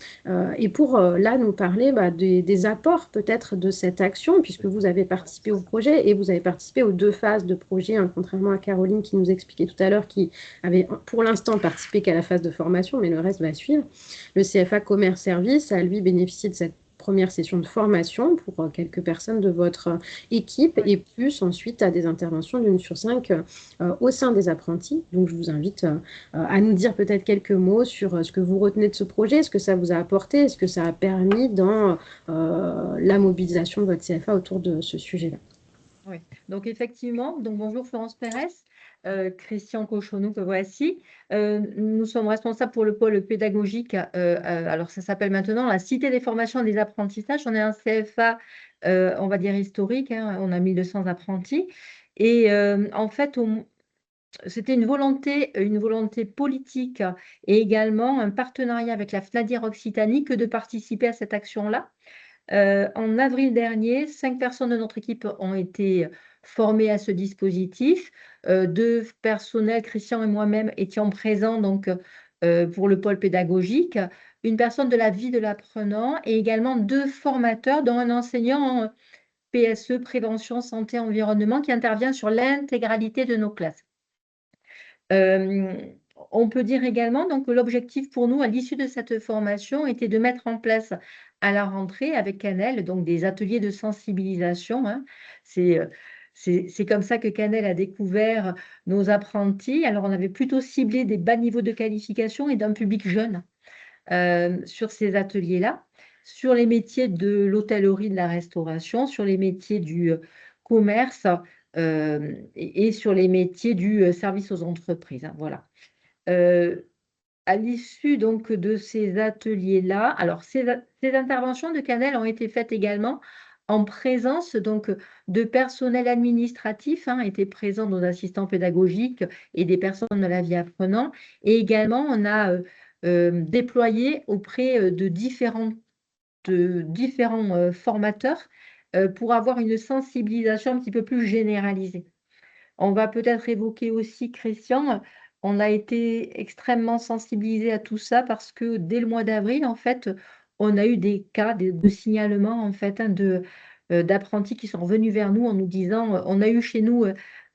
et pour là nous parler des apports peut-être de cette action, puisque vous avez participé au projet et vous avez participé aux 2 phases de projet, hein, contrairement à Caroline qui nous expliquait tout à l'heure, qui avait pour l'instant participé qu'à la phase de formation, mais le reste va suivre. Le CFA Commerce Service a lui bénéficié de cette première session de formation pour quelques personnes de votre équipe et plus ensuite à des interventions d'1 sur 5 au sein des apprentis. Donc je vous invite à nous dire peut-être quelques mots sur ce que vous retenez de ce projet, ce que ça vous a apporté, ce que ça a permis dans la mobilisation de votre CFA autour de ce sujet-là. Oui, donc effectivement, donc bonjour Florence Pérez, Christian Cochonneau que voici. Nous sommes responsables pour le pôle pédagogique, alors ça s'appelle maintenant la Cité des formations et des apprentissages. On est un CFA, on va dire historique, hein, on a 1200 apprentis. Et en fait, c'était une volonté politique et également un partenariat avec la FNADIR Occitanie que de participer à cette action-là. En avril dernier, 5 personnes de notre équipe ont été formées à ce dispositif. 2 personnels, Christian et moi-même, étions présents donc, pour le pôle pédagogique. Une personne de la vie de l'apprenant et également 2 formateurs, dont un enseignant en PSE, prévention, santé, environnement, qui intervient sur l'intégralité de nos classes. On peut dire également donc, que l'objectif pour nous, à l'issue de cette formation, était de mettre en place à la rentrée avec Canel donc des ateliers de sensibilisation. Hein. C'est comme ça que Canel a découvert nos apprentis. Alors, on avait plutôt ciblé des bas niveaux de qualification et d'un public jeune sur ces ateliers-là, sur les métiers de l'hôtellerie, de la restauration, sur les métiers du commerce et sur les métiers du service aux entreprises. Hein, voilà. À l'issue donc de ces ateliers-là, alors ces interventions de Canel ont été faites également en présence donc de personnel administratif, hein, étaient présents nos assistants pédagogiques et des personnes de la vie apprenant. Et également, on a déployé auprès de différents de différents formateurs pour avoir une sensibilisation un petit peu plus généralisée. On va peut-être évoquer aussi, Christian, on a été extrêmement sensibilisés à tout ça parce que dès le mois d'avril, en fait, on a eu des cas de signalement en fait, d'apprentis qui sont revenus vers nous en nous disant, on a eu chez nous,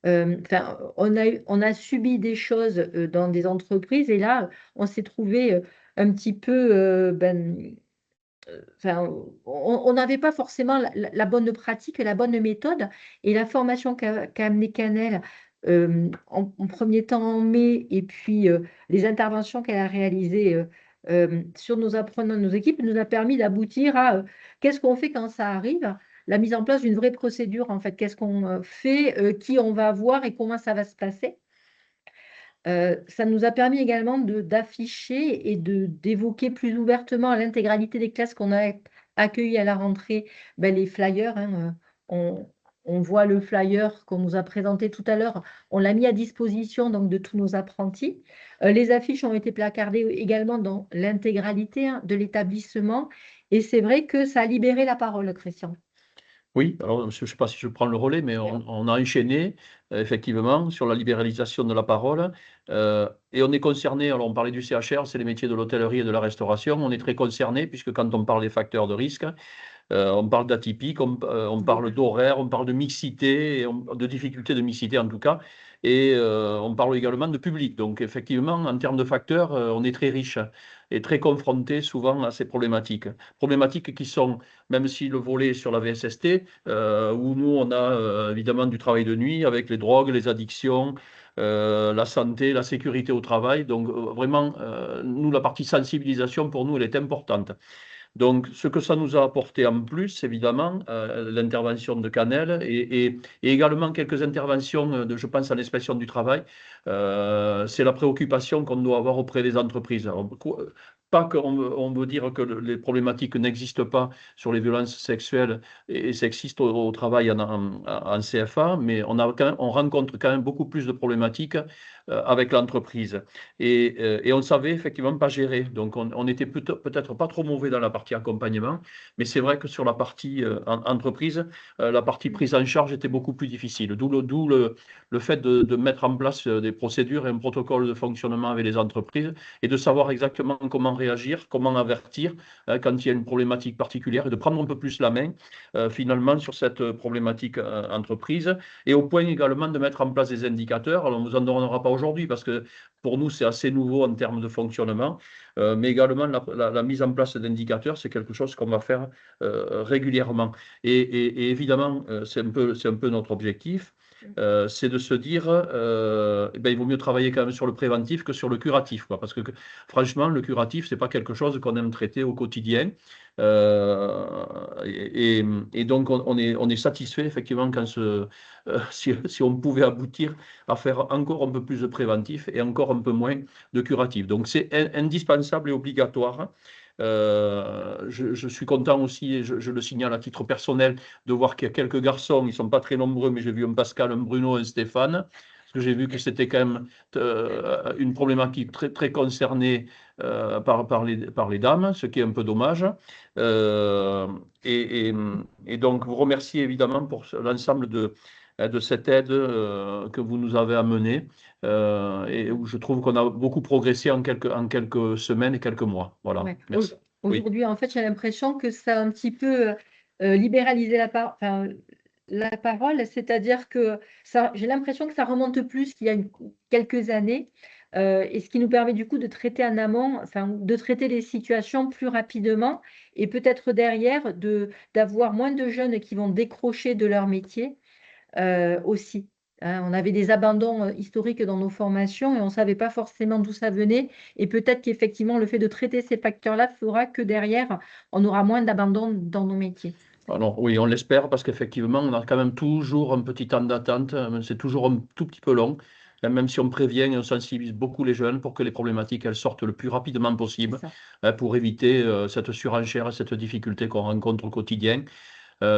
on a subi des choses dans des entreprises et là, on s'est trouvé un petit peu, on n'avait pas forcément la bonne pratique, la bonne méthode. Et la formation qu'a amené Canel, en premier temps en mai, et puis les interventions qu'elle a réalisées sur nos apprenants, nos équipes, nous a permis d'aboutir à qu'est-ce qu'on fait quand ça arrive, la mise en place d'une vraie procédure, en fait, qu'est-ce qu'on fait, qui on va voir et comment ça va se passer. Ça nous a permis également d'afficher et d'évoquer plus ouvertement à l'intégralité des classes qu'on a accueillies à la rentrée les flyers. On voit le flyer qu'on nous a présenté tout à l'heure. On l'a mis à disposition donc, de tous nos apprentis. Les affiches ont été placardées également dans l'intégralité de l'établissement. Et c'est vrai que ça a libéré la parole, Christian. Oui, alors je ne sais pas si je prends le relais, mais on a enchaîné effectivement sur la libéralisation de la parole et on est concerné, alors on parlait du CHR, c'est les métiers de l'hôtellerie et de la restauration, on est très concerné puisque quand on parle des facteurs de risque, on parle d'atypique, on parle d'horaire, on parle de mixité, de difficulté de mixité en tout cas, et on parle également de public. Donc effectivement, en termes de facteurs, on est très riche et très confronté souvent à ces problématiques. Problématiques qui sont, même si le volet est sur la VSST, où nous on a évidemment du travail de nuit avec les drogues, les addictions, la santé, la sécurité au travail. Donc vraiment, nous, la partie sensibilisation, pour nous, elle est importante. Donc, ce que ça nous a apporté en plus, évidemment, l'intervention de Canel et également quelques interventions, je pense à l'inspection du travail, c'est la préoccupation qu'on doit avoir auprès des entreprises. Alors, pas qu'on veut dire que les problématiques n'existent pas sur les violences sexuelles et sexistes au travail en CFA, mais on rencontre quand même beaucoup plus de problématiques avec l'entreprise. Et on savait effectivement pas gérer. Donc, on était peut-être pas trop mauvais dans la partie accompagnement, mais c'est vrai que sur la partie entreprise, la partie prise en charge était beaucoup plus difficile. D'où le fait de mettre en place des procédures et un protocole de fonctionnement avec les entreprises et de savoir exactement comment réagir, comment avertir quand il y a une problématique particulière et de prendre un peu plus la main finalement sur cette problématique entreprise et au point également de mettre en place des indicateurs. Alors, on ne vous en donnera pas aujourd'hui parce que pour nous, c'est assez nouveau en termes de fonctionnement, mais également la mise en place d'indicateurs, c'est quelque chose qu'on va faire régulièrement. Et évidemment, c'est un peu notre objectif. C'est de se dire, il vaut mieux travailler quand même sur le préventif que sur le curatif, quoi, parce que franchement, le curatif, c'est pas quelque chose qu'on aime traiter au quotidien. Et donc, on est satisfait effectivement quand si on pouvait aboutir à faire encore un peu plus de préventif et encore un peu moins de curatif. Donc, c'est indispensable et obligatoire. Je suis content aussi, et je le signale à titre personnel, de voir qu'il y a quelques garçons, ils ne sont pas très nombreux, mais j'ai vu un Pascal, un Bruno, un Stéphane, parce que j'ai vu que c'était quand même une problématique très, très concernée par les dames, ce qui est un peu dommage. Et donc, vous remercier évidemment pour l'ensemble de cette aide que vous nous avez amenée et où je trouve qu'on a beaucoup progressé en quelques semaines et quelques mois. Voilà. Ouais. Merci. Aujourd'hui, en fait, j'ai l'impression que ça a un petit peu libéralisé la parole, c'est-à-dire que j'ai l'impression que ça remonte plus qu'il y a quelques années, et ce qui nous permet du coup de traiter en amont, de traiter les situations plus rapidement et peut-être derrière d'avoir moins de jeunes qui vont décrocher de leur métier aussi. On avait des abandons historiques dans nos formations et on ne savait pas forcément d'où ça venait. Et peut-être qu'effectivement, le fait de traiter ces facteurs-là fera que derrière, on aura moins d'abandon dans nos métiers. Alors, oui, on l'espère parce qu'effectivement, on a quand même toujours un petit temps d'attente. C'est toujours un tout petit peu long. Même si on prévient et on sensibilise beaucoup les jeunes pour que les problématiques elles sortent le plus rapidement possible pour éviter cette surenchère, cette difficulté qu'on rencontre au quotidien.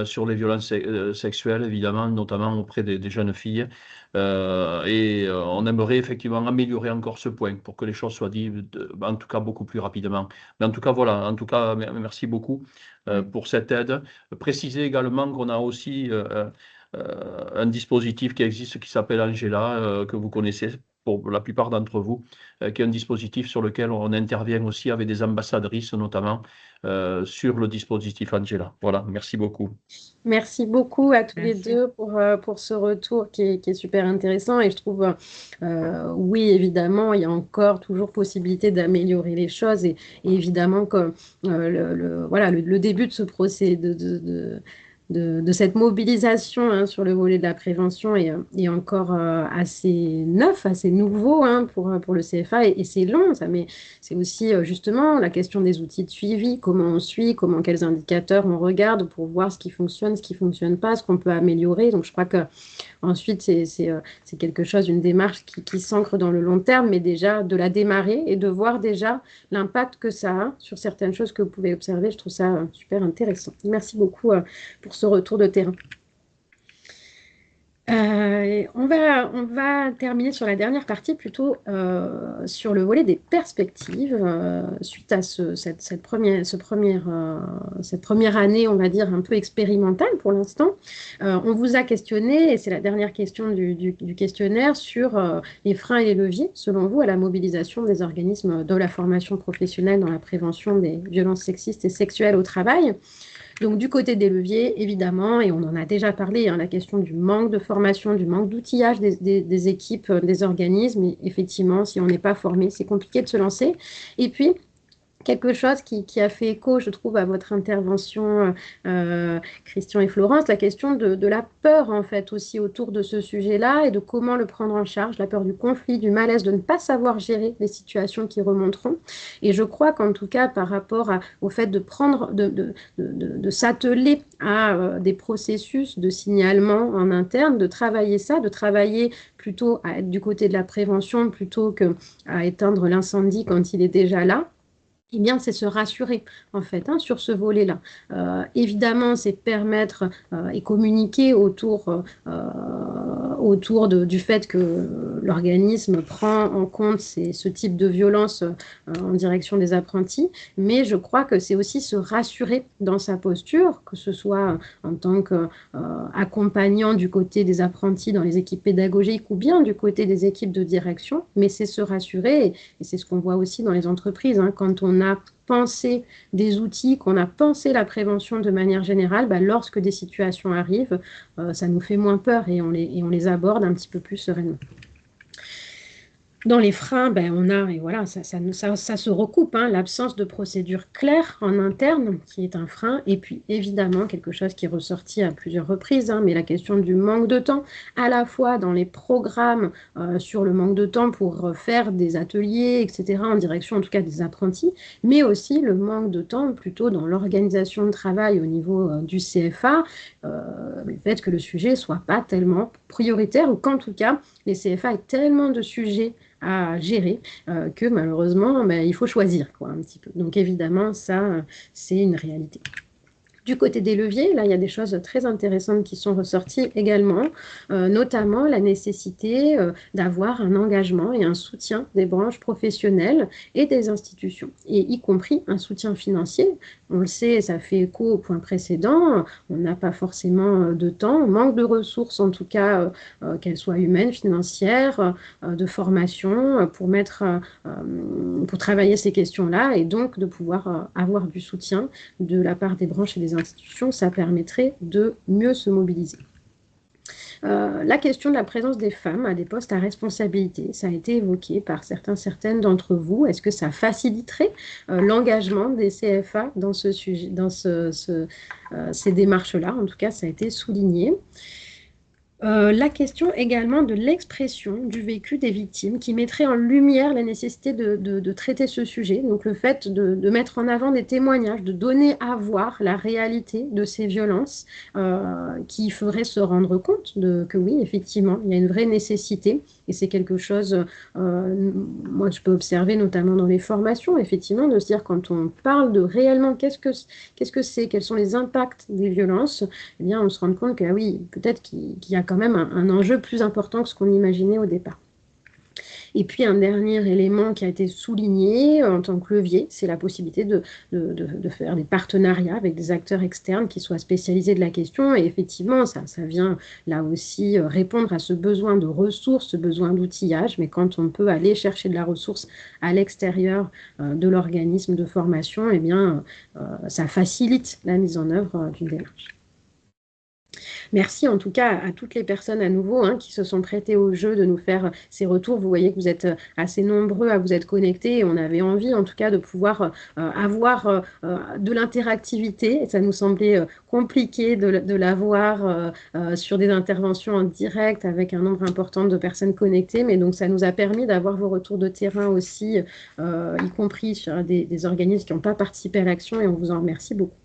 sur les violences sexuelles, évidemment, notamment auprès des jeunes filles. On aimerait effectivement améliorer encore ce point pour que les choses soient dites, en tout cas, beaucoup plus rapidement. Mais en tout cas, voilà, en tout cas, merci beaucoup pour cette aide. Préciser également qu'on a aussi un dispositif qui existe qui s'appelle Angela, que vous connaissez pour la plupart d'entre vous, qui est un dispositif sur lequel on intervient aussi avec des ambassadrices notamment sur le dispositif Angela. Voilà, merci beaucoup. Merci beaucoup à tous les Merci. deux pour ce retour qui est super intéressant et je trouve, oui, évidemment, il y a encore toujours possibilité d'améliorer les choses et évidemment que voilà, le début de ce procès, de cette mobilisation hein, sur le volet de la prévention est encore assez neuf, assez nouveau hein, pour le CFA et c'est long, mais c'est aussi justement la question des outils de suivi, comment on suit, quels indicateurs on regarde pour voir ce qui fonctionne pas, ce qu'on peut améliorer. Donc je crois que ensuite c'est quelque chose, une démarche qui s'ancre dans le long terme, mais déjà de la démarrer et de voir déjà l'impact que ça a sur certaines choses que vous pouvez observer. Je trouve ça super intéressant. Merci beaucoup pour ce retour de terrain. On va terminer sur la dernière partie, plutôt sur le volet des perspectives, suite à cette première année, on va dire, un peu expérimentale pour l'instant. On vous a questionné, et c'est la dernière question du questionnaire, sur les freins et les leviers, selon vous, à la mobilisation des organismes de la formation professionnelle dans la prévention des violences sexistes et sexuelles au travail. Donc, du côté des leviers, évidemment, et on en a déjà parlé, hein, la question du manque de formation, du manque d'outillage des équipes, des organismes. Et effectivement, si on n'est pas formé, c'est compliqué de se lancer. Et puis, quelque chose qui a fait écho, je trouve, à votre intervention, Christian et Florence, la question de la peur, en fait, aussi autour de ce sujet-là et de comment le prendre en charge, la peur du conflit, du malaise, de ne pas savoir gérer les situations qui remonteront. Et je crois qu'en tout cas, par rapport au fait de s'atteler à des processus de signalement en interne, de travailler plutôt à être du côté de la prévention plutôt qu'à éteindre l'incendie quand il est déjà là, eh bien, c'est se rassurer, en fait, hein, sur ce volet-là. Évidemment, c'est permettre et communiquer autour du fait que l'organisme prend en compte ce type de violence en direction des apprentis, mais je crois que c'est aussi se rassurer dans sa posture, que ce soit en tant qu'accompagnant du côté des apprentis dans les équipes pédagogiques ou bien du côté des équipes de direction, mais c'est se rassurer, et c'est ce qu'on voit aussi dans les entreprises, hein, quand on a pensé des outils, qu'on a pensé la prévention de manière générale, lorsque des situations arrivent, ça nous fait moins peur et on les aborde un petit peu plus sereinement. Dans les freins, on a, et voilà, ça se recoupe, hein, l'absence de procédure claire en interne, qui est un frein, et puis évidemment, quelque chose qui est ressorti à plusieurs reprises, hein, mais la question du manque de temps, à la fois dans les programmes sur le manque de temps pour faire des ateliers, etc., en direction en tout cas des apprentis, mais aussi le manque de temps plutôt dans l'organisation de travail au niveau du CFA, le fait que le sujet ne soit pas tellement prioritaire, ou qu'en tout cas, les CFA aient tellement de sujets à gérer que malheureusement, il faut choisir quoi, un petit peu. Donc évidemment, ça, c'est une réalité. Du côté des leviers, là, il y a des choses très intéressantes qui sont ressorties également, notamment la nécessité d'avoir un engagement et un soutien des branches professionnelles et des institutions, et y compris un soutien financier. On le sait, ça fait écho au point précédent, on n'a pas forcément de temps, on manque de ressources, en tout cas, qu'elles soient humaines, financières, de formation, pour travailler ces questions-là, et donc de pouvoir avoir du soutien de la part des branches et des institutions, ça permettrait de mieux se mobiliser. La question de la présence des femmes à des postes à responsabilité, ça a été évoqué par certaines d'entre vous. Est-ce que ça faciliterait l'engagement des CFA dans ce sujet, dans ces démarches-là? En tout cas, ça a été souligné. La question également de l'expression du vécu des victimes qui mettrait en lumière la nécessité de traiter ce sujet. Donc le fait de mettre en avant des témoignages, de donner à voir la réalité de ces violences qui ferait se rendre compte que oui, effectivement, il y a une vraie nécessité. Et c'est quelque chose, moi je peux observer notamment dans les formations, effectivement, de se dire quand on parle de réellement qu'est-ce que c'est, quels sont les impacts des violences, eh bien, on se rend compte que ah oui, peut-être qu'il y a quand même un enjeu plus important que ce qu'on imaginait au départ. Et puis un dernier élément qui a été souligné en tant que levier, c'est la possibilité de faire des partenariats avec des acteurs externes qui soient spécialisés de la question. Et effectivement, ça vient là aussi répondre à ce besoin de ressources, ce besoin d'outillage. Mais quand on peut aller chercher de la ressource à l'extérieur de l'organisme de formation, eh bien, ça facilite la mise en œuvre d'une démarche. Merci en tout cas à toutes les personnes à nouveau qui se sont prêtées au jeu de nous faire ces retours. Vous voyez que vous êtes assez nombreux à vous être connectés et on avait envie en tout cas de pouvoir avoir de l'interactivité. Ça nous semblait compliqué de l'avoir sur des interventions en direct avec un nombre important de personnes connectées, mais donc ça nous a permis d'avoir vos retours de terrain aussi, y compris sur des organismes qui n'ont pas participé à l'action et on vous en remercie beaucoup.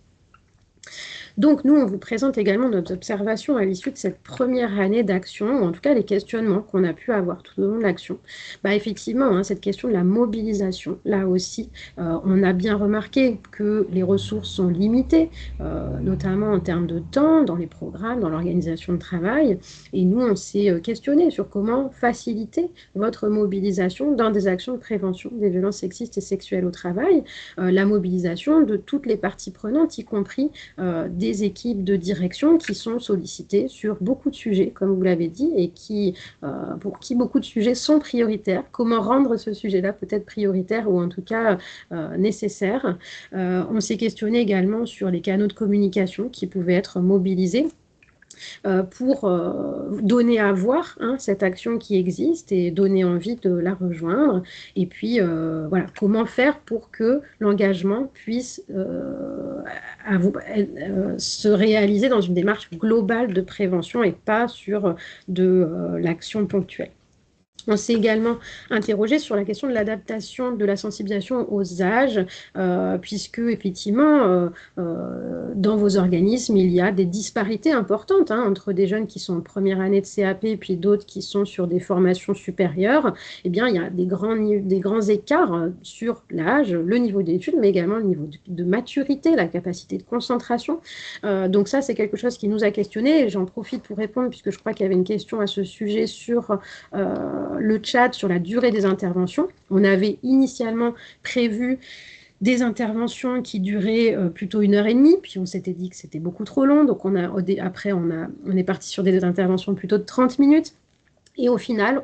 Donc, nous, on vous présente également nos observations à l'issue de cette première année d'action, ou en tout cas les questionnements qu'on a pu avoir tout au long de l'action. Effectivement, cette question de la mobilisation, là aussi, on a bien remarqué que les ressources sont limitées, notamment en termes de temps, dans les programmes, dans l'organisation de travail. Et nous, on s'est questionné sur comment faciliter votre mobilisation dans des actions de prévention des violences sexistes et sexuelles au travail, la mobilisation de toutes les parties prenantes, y compris des équipes de direction qui sont sollicitées sur beaucoup de sujets, comme vous l'avez dit, et pour qui beaucoup de sujets sont prioritaires. Comment rendre ce sujet-là peut-être prioritaire ou en tout cas nécessaire. On s'est questionné également sur les canaux de communication qui pouvaient être mobilisés pour donner à voir cette action qui existe et donner envie de la rejoindre. Et puis, voilà, comment faire pour que l'engagement puisse se réaliser dans une démarche globale de prévention et pas sur de l'action ponctuelle. On s'est également interrogé sur la question de l'adaptation de la sensibilisation aux âges, puisque effectivement, dans vos organismes, il y a des disparités importantes entre des jeunes qui sont en première année de CAP et puis d'autres qui sont sur des formations supérieures. Eh bien, il y a des grands écarts sur l'âge, le niveau d'études, mais également le niveau de maturité, la capacité de concentration. Donc ça, c'est quelque chose qui nous a questionné et j'en profite pour répondre puisque je crois qu'il y avait une question à ce sujet sur le chat sur la durée des interventions. On avait initialement prévu des interventions qui duraient plutôt 1h30, puis on s'était dit que c'était beaucoup trop long, donc après on est parti sur des interventions plutôt de 30 minutes, et au final,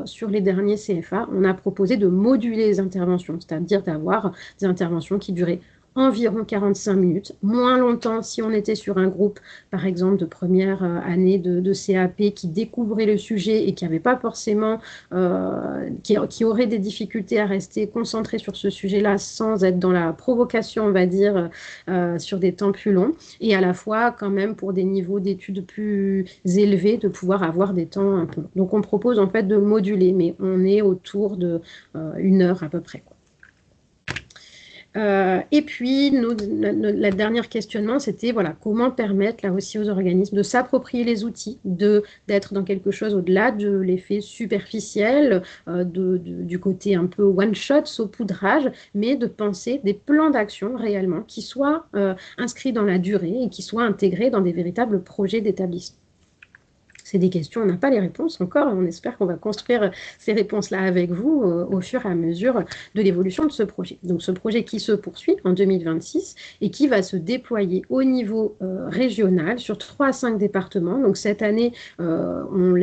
sur les derniers CFA, on a proposé de moduler les interventions, c'est-à-dire d'avoir des interventions qui duraient environ 45 minutes, moins longtemps si on était sur un groupe, par exemple, de première année de CAP qui découvrait le sujet et qui n'avait pas forcément, qui aurait des difficultés à rester concentré sur ce sujet-là sans être dans la provocation, on va dire, sur des temps plus longs, et à la fois quand même pour des niveaux d'études plus élevés, de pouvoir avoir des temps un peu longs. Donc on propose en fait de moduler, mais on est autour de 1 heure à peu près, quoi. Et puis, la dernière questionnement, c'était voilà, comment permettre là aussi aux organismes de s'approprier les outils, d'être dans quelque chose au-delà de l'effet superficiel, du côté un peu one-shot, saupoudrage, mais de penser des plans d'action réellement qui soient inscrits dans la durée et qui soient intégrés dans des véritables projets d'établissement. C'est des questions, on n'a pas les réponses encore, on espère qu'on va construire ces réponses-là avec vous au fur et à mesure de l'évolution de ce projet. Donc ce projet qui se poursuit en 2026 et qui va se déployer au niveau régional sur 3 à 5 départements. Donc cette année, on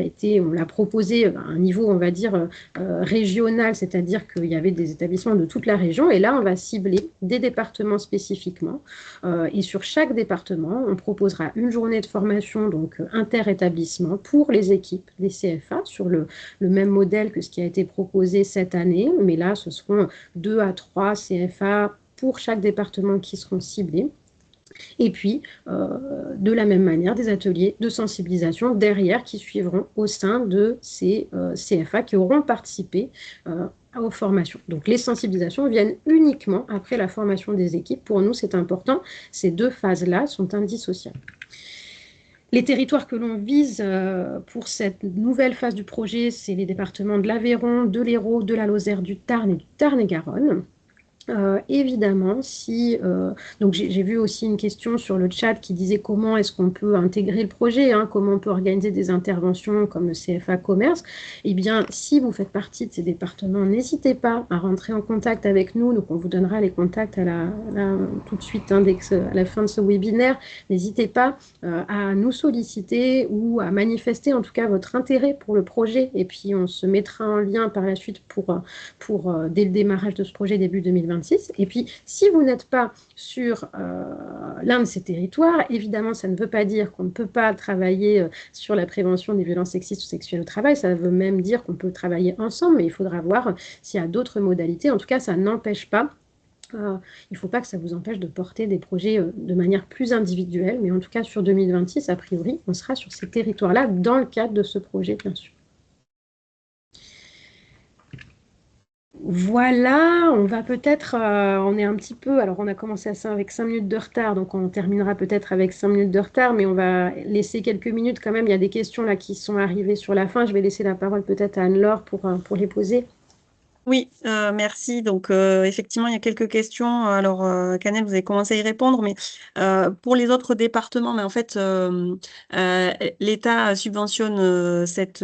l'a proposé à un niveau, on va dire, régional, c'est-à-dire qu'il y avait des établissements de toute la région. Et là, on va cibler des départements spécifiquement. Et sur chaque département, on proposera une journée de formation, donc inter-établissement, pour les équipes des CFA sur le même modèle que ce qui a été proposé cette année, mais là ce seront 2 à 3 CFA pour chaque département qui seront ciblés. Et puis, de la même manière, des ateliers de sensibilisation derrière qui suivront au sein de ces CFA qui auront participé aux formations. Donc, les sensibilisations viennent uniquement après la formation des équipes. Pour nous, c'est important. Ces deux phases-là sont indissociables. Les territoires que l'on vise pour cette nouvelle phase du projet, c'est les départements de l'Aveyron, de l'Hérault, de la Lozère, du Tarn et du Tarn-et-Garonne. Évidemment, donc j'ai vu aussi une question sur le chat qui disait comment est-ce qu'on peut intégrer le projet, comment on peut organiser des interventions comme le CFA Commerce. Eh bien, si vous faites partie de ces départements, n'hésitez pas à rentrer en contact avec nous. Donc, on vous donnera les contacts tout de suite, à la fin de ce webinaire. N'hésitez pas à nous solliciter ou à manifester en tout cas votre intérêt pour le projet. Et puis, on se mettra en lien par la suite dès le démarrage de ce projet début 2026. Et puis, si vous n'êtes pas sur l'un de ces territoires, évidemment, ça ne veut pas dire qu'on ne peut pas travailler sur la prévention des violences sexistes ou sexuelles au travail. Ça veut même dire qu'on peut travailler ensemble, mais il faudra voir s'il y a d'autres modalités. En tout cas, ça n'empêche pas. Il ne faut pas que ça vous empêche de porter des projets de manière plus individuelle, mais en tout cas, sur 2026, a priori, on sera sur ces territoires-là dans le cadre de ce projet, bien sûr. Voilà, on va peut-être, on est un petit peu, alors on a commencé avec 5 minutes de retard, donc on terminera peut-être avec 5 minutes de retard, mais on va laisser quelques minutes quand même. Il y a des questions là qui sont arrivées sur la fin. Je vais laisser la parole peut-être à Anne-Laure pour les poser. Oui, merci. Donc, effectivement, il y a quelques questions. Alors, Canel, vous avez commencé à y répondre, mais pour les autres départements, mais en fait, l'État subventionne cette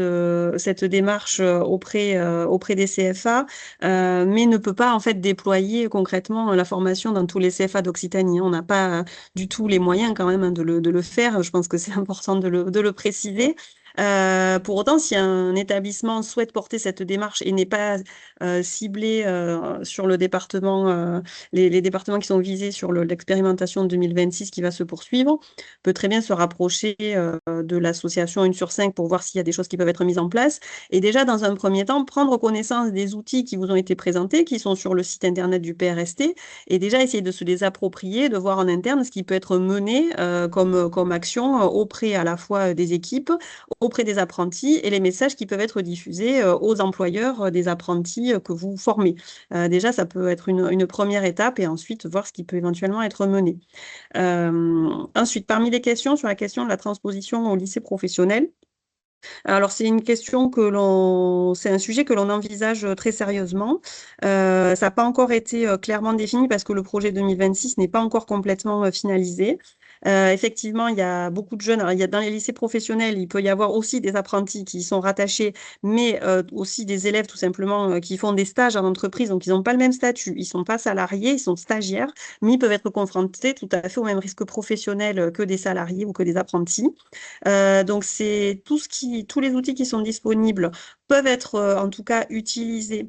démarche auprès des CFA, mais ne peut pas en fait déployer concrètement la formation dans tous les CFA d'Occitanie. On n'a pas du tout les moyens quand même de le faire. Je pense que c'est important de le préciser. Pour autant, si un établissement souhaite porter cette démarche et n'est pas ciblé sur le département, les départements qui sont visés sur l'expérimentation de 2026 qui va se poursuivre, peut très bien se rapprocher de l'association 1 sur 5 pour voir s'il y a des choses qui peuvent être mises en place. Et déjà, dans un premier temps, prendre connaissance des outils qui vous ont été présentés, qui sont sur le site internet du PRST, et déjà essayer de se les approprier, de voir en interne ce qui peut être mené comme action auprès à la fois des équipes, auprès des apprentis et les messages qui peuvent être diffusés aux employeurs des apprentis que vous formez. Déjà, ça peut être une première étape et ensuite voir ce qui peut éventuellement être mené. Ensuite, parmi les questions, sur la question de la transposition au lycée professionnel, alors c'est c'est un sujet que l'on envisage très sérieusement. Ça n'a pas encore été clairement défini parce que le projet 2026 n'est pas encore complètement finalisé. Effectivement, il y a beaucoup de jeunes. Alors, dans les lycées professionnels, il peut y avoir aussi des apprentis qui y sont rattachés, mais aussi des élèves tout simplement qui font des stages en entreprise. Donc, ils n'ont pas le même statut. Ils ne sont pas salariés, ils sont stagiaires, mais ils peuvent être confrontés tout à fait au même risque professionnel que des salariés ou que des apprentis. Donc, c'est tous les outils qui sont disponibles peuvent être en tout cas utilisés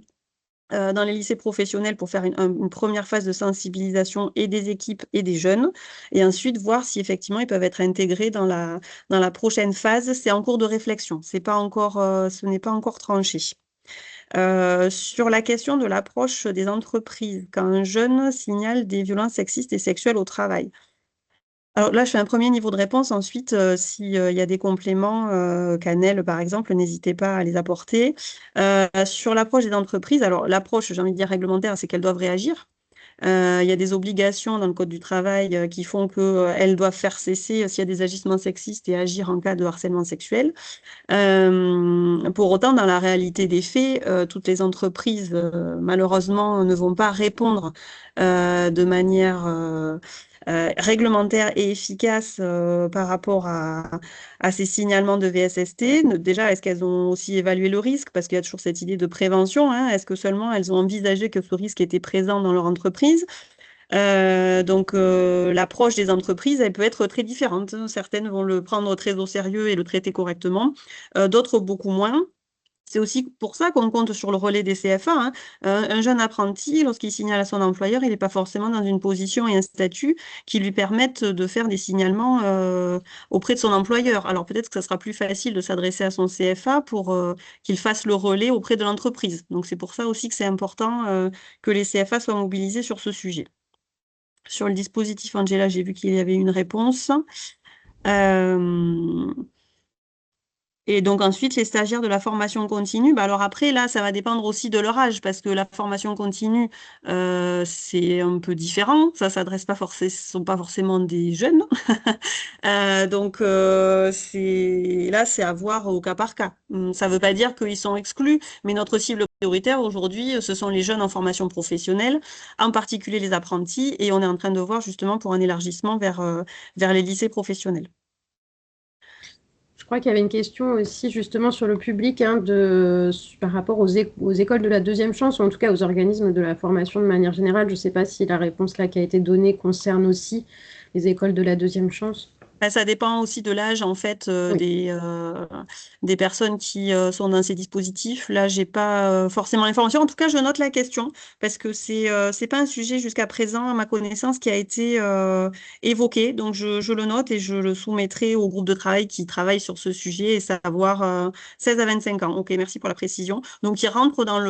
dans les lycées professionnels pour faire une première phase de sensibilisation et des équipes et des jeunes, et ensuite voir si effectivement ils peuvent être intégrés dans la prochaine phase. C'est en cours de réflexion, ce n'est pas encore tranché. Sur la question de l'approche des entreprises, quand un jeune signale des violences sexistes et sexuelles au travail. Alors là, je fais un premier niveau de réponse. Ensuite, s'il y a des compléments, Canel, par exemple, n'hésitez pas à les apporter. Sur l'approche des entreprises, alors l'approche, j'ai envie de dire réglementaire, c'est qu'elles doivent réagir. Il y a des obligations dans le Code du travail qui font qu'elles doivent faire cesser s'il y a des agissements sexistes et agir en cas de harcèlement sexuel. Pour autant, dans la réalité des faits, toutes les entreprises, malheureusement, ne vont pas répondre de manière réglementaire et efficace par rapport à ces signalements de VSST. Déjà, est-ce qu'elles ont aussi évalué le risque? Parce qu'il y a toujours cette idée de prévention. Est-ce que seulement elles ont envisagé que ce risque était présent dans leur entreprise? Donc, l'approche des entreprises, elle peut être très différente. Certaines vont le prendre très au sérieux et le traiter correctement, d'autres beaucoup moins. C'est aussi pour ça qu'on compte sur le relais des CFA. Un jeune apprenti, lorsqu'il signale à son employeur, il n'est pas forcément dans une position et un statut qui lui permettent de faire des signalements auprès de son employeur. Alors peut-être que ça sera plus facile de s'adresser à son CFA pour qu'il fasse le relais auprès de l'entreprise. Donc c'est pour ça aussi que c'est important que les CFA soient mobilisés sur ce sujet. Sur le dispositif, Angela, j'ai vu qu'il y avait une réponse. Et donc ensuite, les stagiaires de la formation continue, alors après, là, ça va dépendre aussi de leur âge, parce que la formation continue, c'est un peu différent. Ça s'adresse pas forcément, ce sont pas forcément des jeunes. Donc là, c'est à voir au cas par cas. Ça veut pas dire qu'ils sont exclus, mais notre cible prioritaire aujourd'hui, ce sont les jeunes en formation professionnelle, en particulier les apprentis, et on est en train de voir justement pour un élargissement vers les lycées professionnels. Je crois qu'il y avait une question aussi justement sur le public par rapport aux écoles de la deuxième chance, ou en tout cas aux organismes de la formation de manière générale. Je ne sais pas si la réponse là qui a été donnée concerne aussi les écoles de la deuxième chance. Ça dépend aussi de l'âge en fait Oui. des personnes qui sont dans ces dispositifs. Là, j'ai pas forcément l'information. En tout cas, je note la question parce que c'est pas un sujet jusqu'à présent, à ma connaissance, qui a été évoqué. Donc, je le note et je le soumettrai au groupe de travail qui travaille sur ce sujet, et savoir 16 à 25 ans. Ok, merci pour la précision. Donc, il rentre dans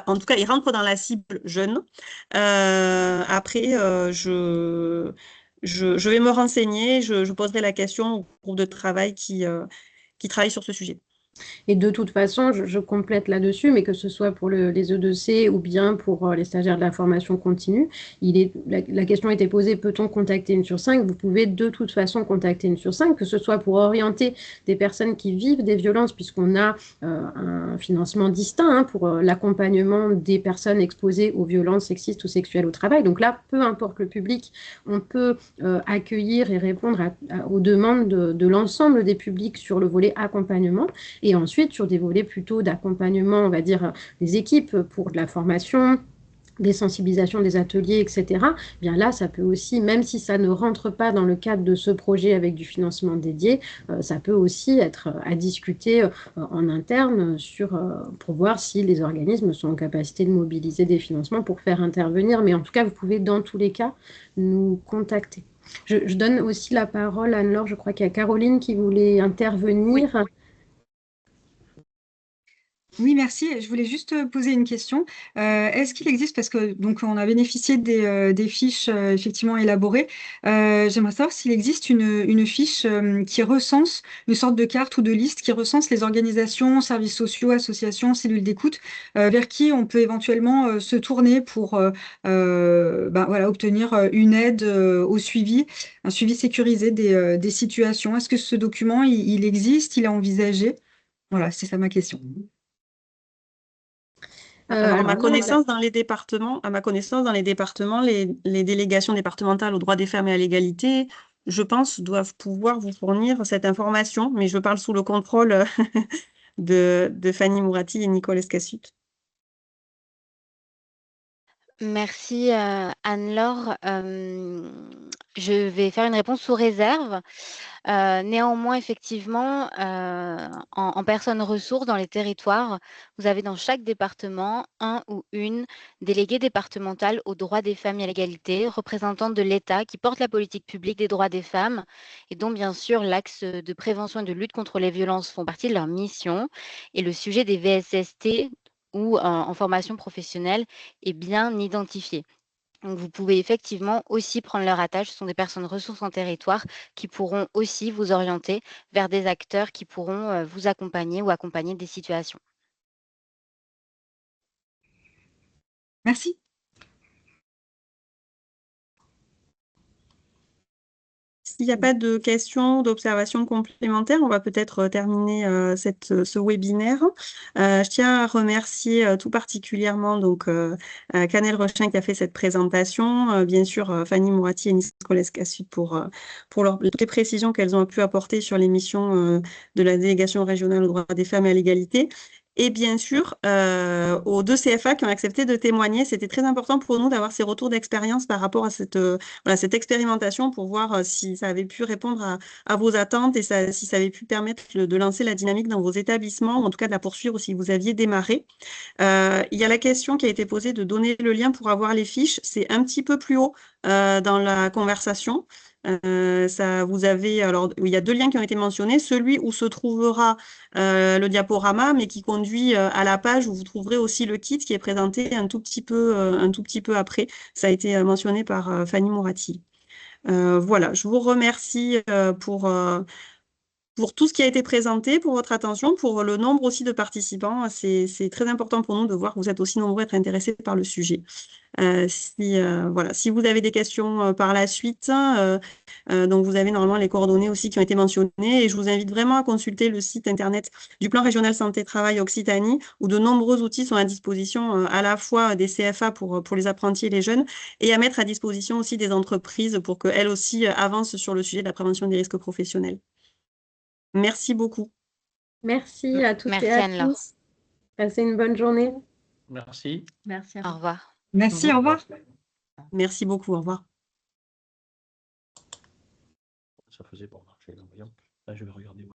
en tout cas, il rentre dans la cible jeune. Après, je vais me renseigner, je poserai la question au groupe de travail qui travaille sur ce sujet. Et de toute façon, je complète là-dessus, mais que ce soit pour les E2C ou bien pour les stagiaires de la formation continue, la question a été posée, peut-on contacter une sur 5? Vous pouvez de toute façon contacter une sur 5, que ce soit pour orienter des personnes qui vivent des violences, puisqu'on a un financement distinct pour l'accompagnement des personnes exposées aux violences sexistes ou sexuelles au travail. Donc là, peu importe le public, on peut accueillir et répondre aux demandes de l'ensemble des publics sur le volet accompagnement. Et ensuite, sur des volets plutôt d'accompagnement, on va dire, des équipes pour de la formation, des sensibilisations, des ateliers, etc. Bien là, ça peut aussi, même si ça ne rentre pas dans le cadre de ce projet avec du financement dédié, ça peut aussi être à discuter en interne pour voir si les organismes sont en capacité de mobiliser des financements pour faire intervenir. Mais en tout cas, vous pouvez dans tous les cas nous contacter. Je donne aussi la parole à Anne-Laure. Je crois qu'il y a Caroline qui voulait intervenir. Oui. Oui, merci. Je voulais juste poser une question. Est-ce qu'il existe, parce que donc on a bénéficié des fiches effectivement élaborées, j'aimerais savoir s'il existe une fiche qui recense une sorte de carte ou de liste qui recense les organisations, services sociaux, associations, cellules d'écoute, vers qui on peut éventuellement se tourner pour voilà, obtenir une aide au suivi, un suivi sécurisé des situations. Est-ce que ce document, il existe, il est envisagé? Voilà, c'est ça ma question. Alors, à ma Alors, connaissance, dans les départements, les délégations départementales aux droits des femmes et à l'égalité, je pense, doivent pouvoir vous fournir cette information, mais je parle sous le contrôle de Fanny Mourati et Nicole Escassut. Merci Anne-Laure. Je vais faire une réponse sous réserve. Néanmoins, effectivement, en personnes ressources dans les territoires, vous avez dans chaque département un ou une déléguée départementale aux droits des femmes et à l'égalité, représentante de l'État qui porte la politique publique des droits des femmes et dont bien sûr l'axe de prévention et de lutte contre les violences font partie de leur mission. Et le sujet des VSST ou en formation professionnelle est bien identifié. Donc, vous pouvez effectivement aussi prendre leur attache. Ce sont des personnes ressources en territoire qui pourront aussi vous orienter vers des acteurs qui pourront vous accompagner ou accompagner des situations. Merci. S'il n'y a pas de questions, d'observations complémentaires, on va peut-être terminer ce webinaire. Je tiens à remercier tout particulièrement Canel Rochin qui a fait cette présentation, bien sûr Fanny Mourati et Nicole Escassut pour toutes les précisions qu'elles ont pu apporter sur les missions de la délégation régionale aux droits des femmes et à l'égalité. Et bien sûr, aux deux CFA qui ont accepté de témoigner. C'était très important pour nous d'avoir ces retours d'expérience par rapport à cette expérimentation pour voir si ça avait pu répondre à vos attentes et si ça avait pu permettre de lancer la dynamique dans vos établissements, ou en tout cas de la poursuivre si vous aviez démarré. Il y a la question qui a été posée de donner le lien pour avoir les fiches. C'est un petit peu plus haut dans la conversation. Vous avez, alors, il y a 2 liens qui ont été mentionnés. Celui où se trouvera le diaporama, mais qui conduit à la page où vous trouverez aussi le kit qui est présenté un tout petit peu après. Ça a été mentionné par Fanny Mourati. Voilà, je vous remercie pour tout ce qui a été présenté, pour votre attention, pour le nombre aussi de participants. C'est très important pour nous de voir que vous êtes aussi nombreux à être intéressés par le sujet. Voilà, si vous avez des questions par la suite, donc vous avez normalement les coordonnées aussi qui ont été mentionnées, et je vous invite vraiment à consulter le site internet du plan régional santé-travail Occitanie, où de nombreux outils sont à disposition, à la fois des CFA pour les apprentis et les jeunes, et à mettre à disposition aussi des entreprises pour qu'elles aussi avancent sur le sujet de la prévention des risques professionnels. Merci beaucoup. Merci à toutes et Merci à Anne-Laure. tous. Passez une bonne journée. Merci. Merci à Au vous. revoir. Merci, au revoir. Merci beaucoup. Au revoir. Ça faisait bon. Je vais regarder.